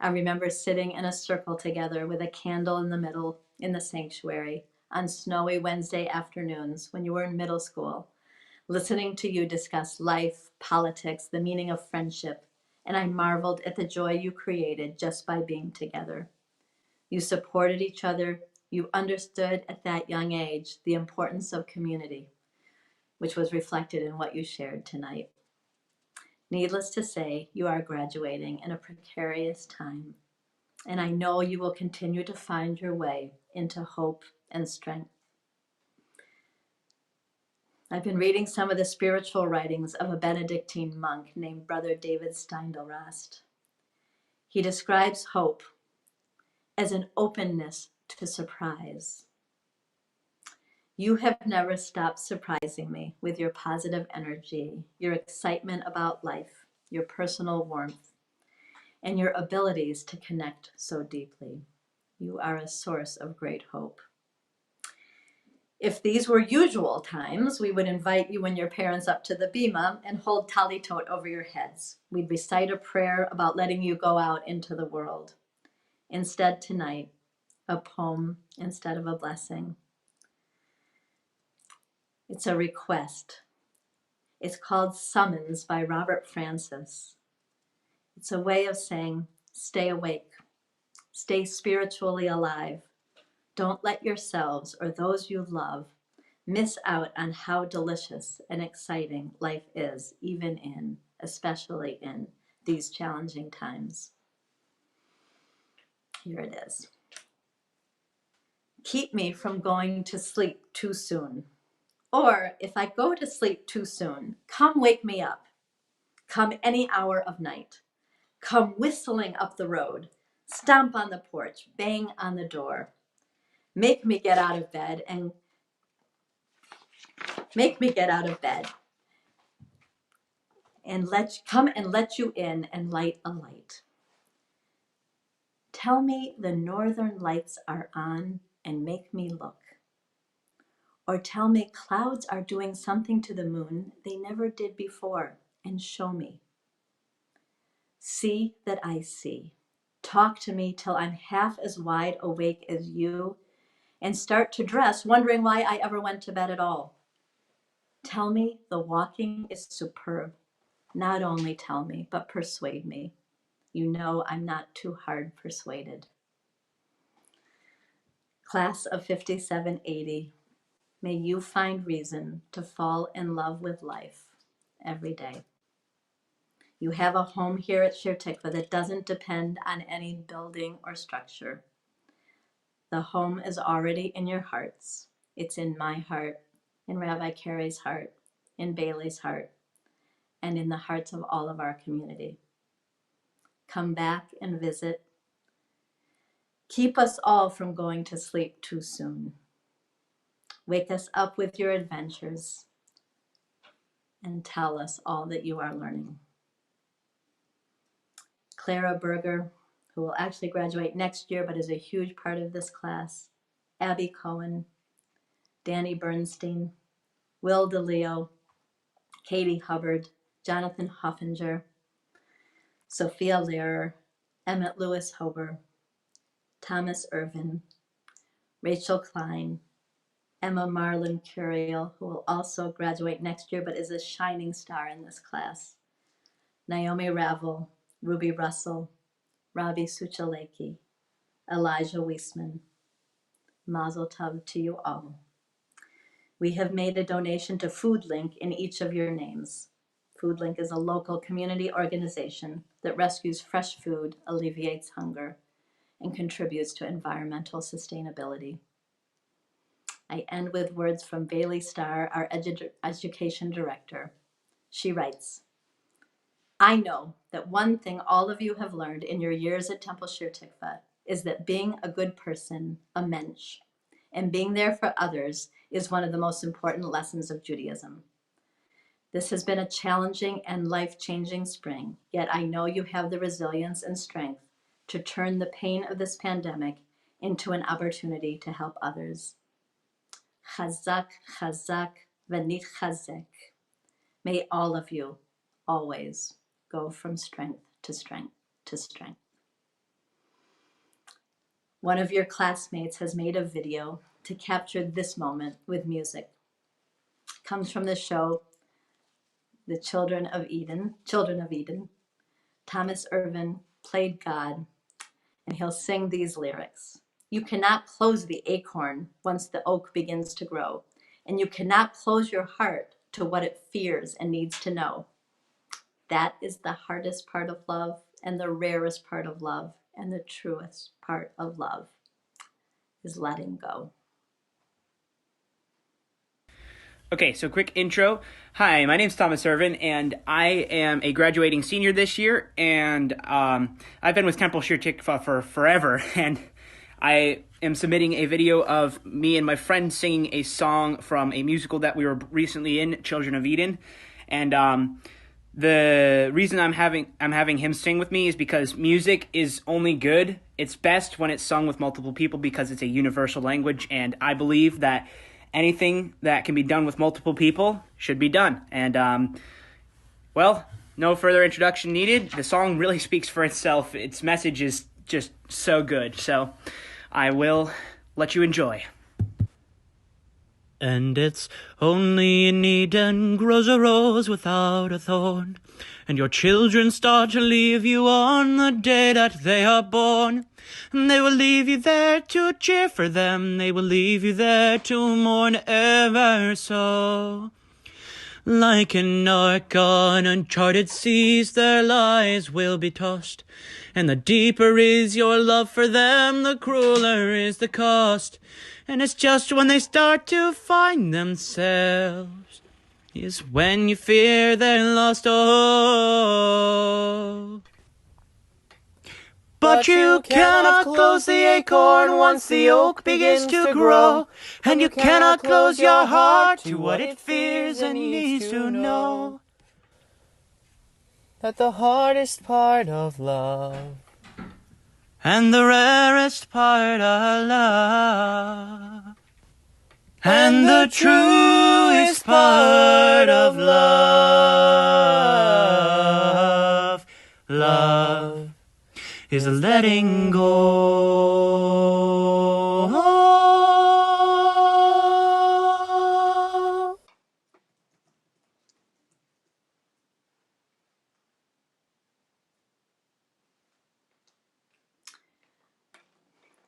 I remember sitting in a circle together with a candle in the middle in the sanctuary on snowy Wednesday afternoons when you were in middle school, listening to you discuss life, politics, the meaning of friendship, and I marveled at the joy you created just by being together. You supported each other. You understood at that young age the importance of community, which was reflected in what you shared tonight. Needless to say, you are graduating in a precarious time, and I know you will continue to find your way into hope and strength. I've been reading some of the spiritual writings of a Benedictine monk named Brother David Steindl-Rast. He describes hope as an openness to surprise. You have never stopped surprising me with your positive energy, your excitement about life, your personal warmth, and your abilities to connect so deeply. You are a source of great hope. If these were usual times, we would invite you and your parents up to the bima and hold talitot over your heads. We'd recite a prayer about letting you go out into the world. Instead, tonight, a poem instead of a blessing. It's a request. It's called Summons by Robert Francis. It's a way of saying, stay awake, stay spiritually alive. Don't let yourselves or those you love miss out on how delicious and exciting life is, especially in these challenging times. Here it is. Keep me from going to sleep too soon. Or if I go to sleep too soon, come wake me up. Come any hour of night. Come whistling up the road. Stomp on the porch, bang on the door. Make me get out of bed and let you in and light a light. Tell me the northern lights are on and make me look. Or tell me clouds are doing something to the moon they never did before and show me. See that I see. Talk to me till I'm half as wide awake as you and start to dress wondering why I ever went to bed at all. Tell me the walking is superb. Not only tell me, but persuade me. You know I'm not too hard persuaded. Class of 5780, may you find reason to fall in love with life every day. You have a home here at Shir Tikvah that doesn't depend on any building or structure. The home is already in your hearts. It's in my heart, in Rabbi Carey's heart, in Bailey's heart, and in the hearts of all of our community. Come back and visit. Keep us all from going to sleep too soon. Wake us up with your adventures and tell us all that you are learning. Clara Berger, who will actually graduate next year but is a huge part of this class, Abby Cohen, Danny Bernstein, Will DeLeo, Katie Hubbard, Jonathan Hoffinger, Sophia Lehrer, Emmett Lewis Hober, Thomas Irvin, Rachel Klein, Emma Marlin Curiel, who will also graduate next year but is a shining star in this class, Naomi Ravel, Ruby Russell, Robbie Suchaleki, Elijah Weisman. Mazel tov to you all. We have made a donation to FoodLink in each of your names. FoodLink is a local community organization that rescues fresh food, alleviates hunger, and contributes to environmental sustainability. I end with words from Bailey Starr, our education director. She writes, I know that one thing all of you have learned in your years at Temple Shir Tikvah is that being a good person, a mensch, and being there for others is one of the most important lessons of Judaism. This has been a challenging and life-changing spring, yet I know you have the resilience and strength to turn the pain of this pandemic into an opportunity to help others. Chazak, chazak, v'nitchazek. May all of you always go from strength to strength to strength. One of your classmates has made a video to capture this moment with music. It comes from the show, The Children of Eden. Thomas Irvin played God, and he'll sing these lyrics. You cannot close the acorn once the oak begins to grow, and you cannot close your heart to what it fears and needs to know. That is the hardest part of love, and the rarest part of love, and the truest part of love is letting go. Okay, so quick intro. Hi, my name's Thomas Irvin, and I am a graduating senior this year, and I've been with Temple Shir Tikvah for forever, and I am submitting a video of me and my friend singing a song from a musical that we were recently in, Children of Eden, and the reason I'm having him sing with me is because music is only good. It's best when it's sung with multiple people because it's a universal language, and I believe that anything that can be done with multiple people should be done. And, well, no further introduction needed. The song really speaks for itself. Its message is just so good. So I will let you enjoy. And it's only in Eden grows a rose without a thorn, and your children start to leave you on the day that they are born. And they will leave you there to cheer for them, they will leave you there to mourn ever so. Like an ark on uncharted seas, their lives will be tossed, and the deeper is your love for them, the crueler is the cost. And it's just when they start to find themselves is when you fear they're lost. Oh, but you cannot close the acorn once the oak begins to grow, and you cannot close your heart to what it fears and needs to know. That the hardest part of love and the rarest part of love and the truest part of love is letting go.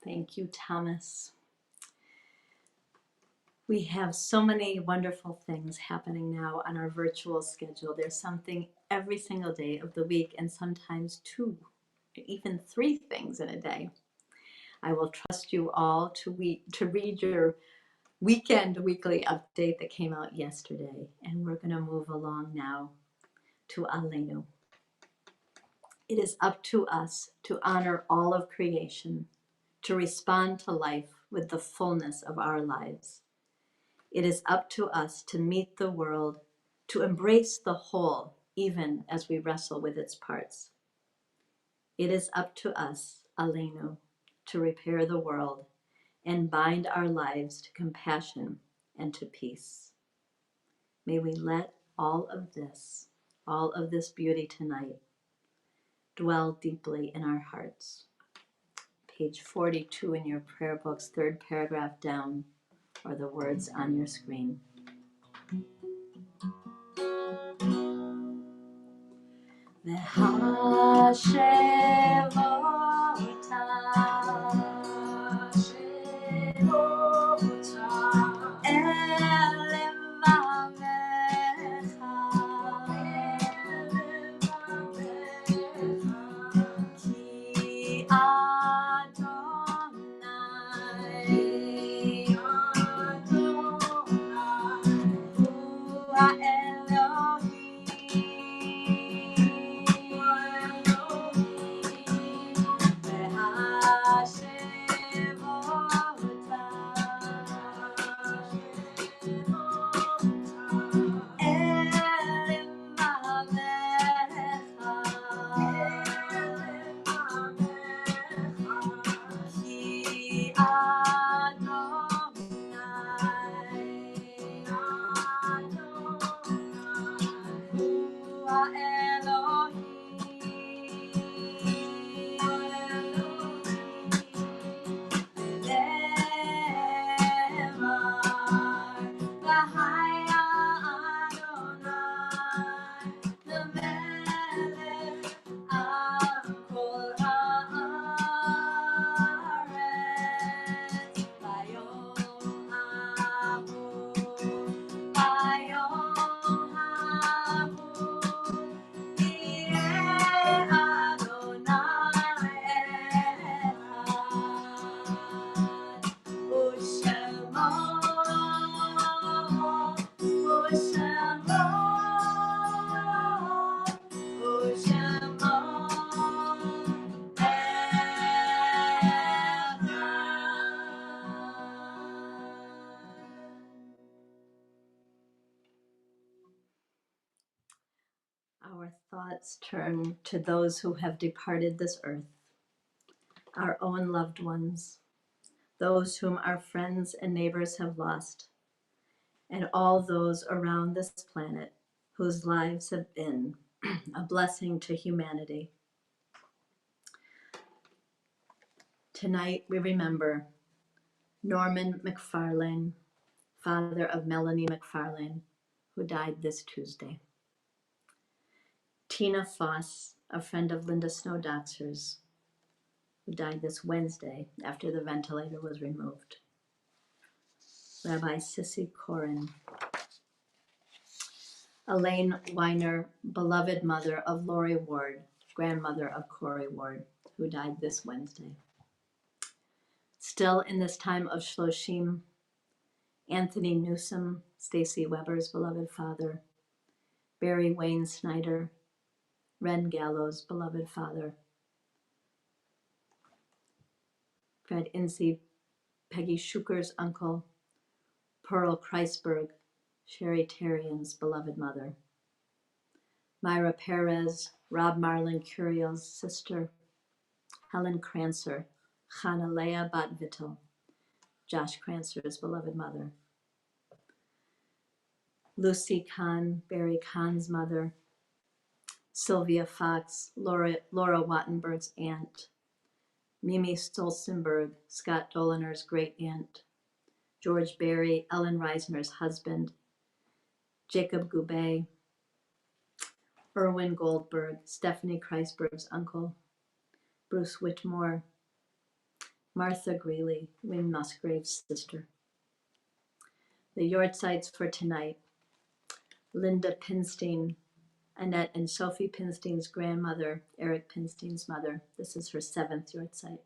Thank you, Thomas. We have so many wonderful things happening now on our virtual schedule. There's something every single day of the week, and sometimes 2, even 3 things in a day. I will trust you all to read your weekly update that came out yesterday, and we're going to move along now to Aleinu. It is up to us to honor all of creation, to respond to life with the fullness of our lives. It is up to us to meet the world, to embrace the whole, even as we wrestle with its parts. It is up to us, Aleinu, to repair the world and bind our lives to compassion and to peace. May we let all of this beauty tonight, dwell deeply in our hearts. Page 42 in your prayer books, 3rd paragraph down, or the words on your screen. Our thoughts turn to those who have departed this earth, our own loved ones, those whom our friends and neighbors have lost, and all those around this planet whose lives have been a blessing to humanity. Tonight we remember Norman McFarlane, father of Melanie McFarlane, who died this Tuesday. Tina Foss, a friend of Linda Snow-Doxer's, who died this Wednesday after the ventilator was removed. Rabbi Sissy Corin. Elaine Weiner, beloved mother of Lori Ward, grandmother of Corey Ward, who died this Wednesday. Still in this time of Shloshim, Anthony Newsom, Stacy Weber's beloved father, Barry Wayne Snyder, Ren Gallo's beloved father, Fred Incy, Peggy Schuker's uncle, Pearl Kreisberg, Sherry Terrian's beloved mother, Myra Perez, Rob Marlin Curiel's sister, Helen Crancer, Chana Leah Bat Vittel, Josh Crancer's beloved mother, Lucy Kahn, Barry Kahn's mother, Sylvia Fox, Laura Wattenberg's aunt, Mimi Stolzenberg, Scott Doliner's great aunt, George Barry, Ellen Reisner's husband, Jacob Goubet, Erwin Goldberg, Stephanie Kreisberg's uncle, Bruce Whitmore, Martha Greeley, Wynne Musgrave's sister. The Yortsites for tonight: Linda Pinstein, Annette and Sophie Pinstein's grandmother, Eric Pinstein's mother. This is her 7th Yortzeit.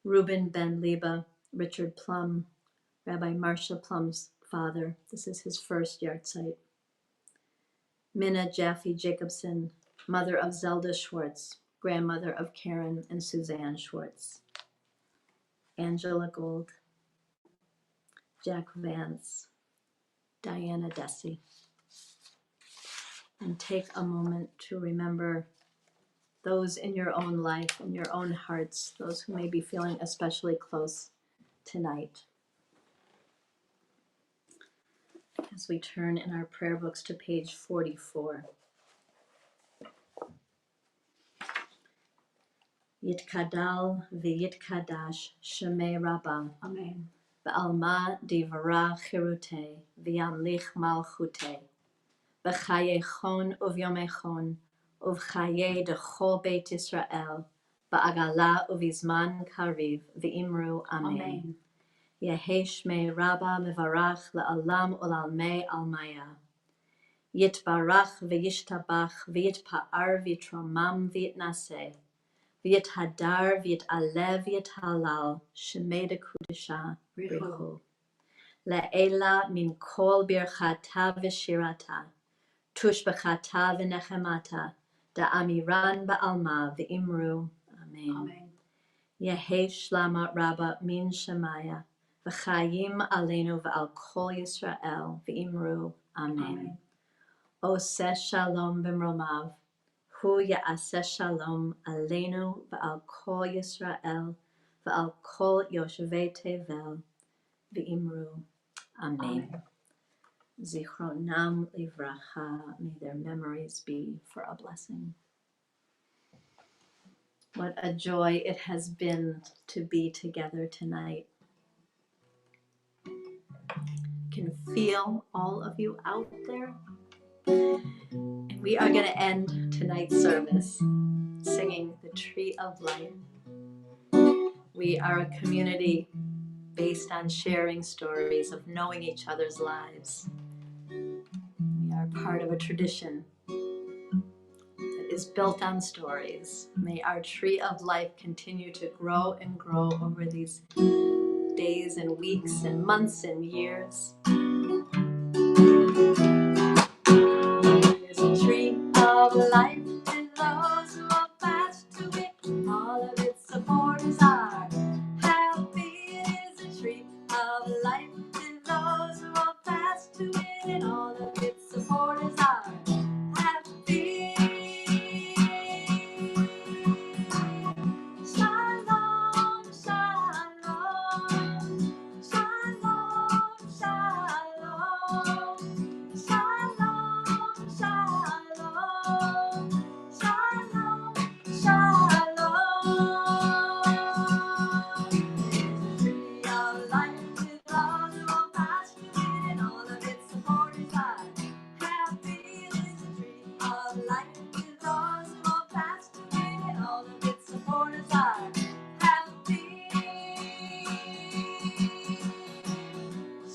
Reuben Ben Leba, Richard Plum, Rabbi Marcia Plum's father. This is his 1st Yortzeit. Minna Jaffe Jacobson, mother of Zelda Schwartz, grandmother of Karen and Suzanne Schwartz. Angela Gold, Jack Vance, Diana Dessy. And take a moment to remember those in your own life, in your own hearts, those who may be feeling especially close tonight. As we turn in our prayer books to page 44. Yitkadal v'yitkadash shemei Rabbah. Amen. V'alma divara chirute v'yamlich malchute. B'chayechon uvyomechon uv'chaye dechol Beit Yisrael ba'agala uvizman kariv v'imru Amen. Yehi shmei Rabbah mevarach la'alam ulalmei almaya. Yitbarach v'yishtabach v'yitpa'ar v'yitromam v'yitnaseh. V'yithadar v'yitalev v'yithalal shemei dekudisha brichu. Le'ela min kol birchata v'shirata. Tushbachata v'nechemata, da'amiran ba'alma v'imru. Amen. Yehi shlama Rabba min shemaya, v'chayim aleinu v'al kol Yisrael v'imru. Amen. Oseh shalom b'mromav, hu ya'aseh shalom aleinu v'al kol Yisrael v'al kol yoshvei tevel v'imru. Amen. Zichronam livracha, may their memories be for a blessing. What a joy it has been to be together tonight. Can feel all of you out there. And we are going to end tonight's service singing the Tree of Life. We are a community based on sharing stories of knowing each other's lives. We are part of a tradition that is built on stories. May our Tree of Life continue to grow and grow over these days and weeks and months and years. There's a tree of life and those who are fast to it. All of its supporters are happy. It is a tree of life and those who are fast to it. And all of its supporters are happy. Shalom, shalom, shalom, shalom. Shalom, shalom, shalom, shalom. There's a tree of life with those who will pass through it, and all of its supporters are happy. There's a tree of life with those who will pass through it, and all of its supporters are happy.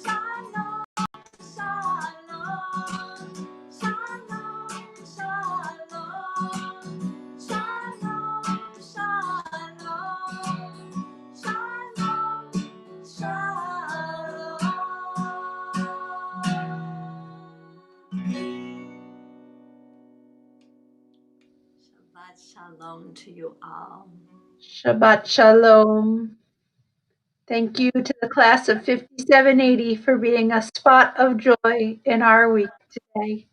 Shalom. Shalom, shalom, shalom, shalom, shalom, shalom, Shabbat shalom to you all. Shabbat Shalom. Thank you to the class of 5780 for being a spot of joy in our week today.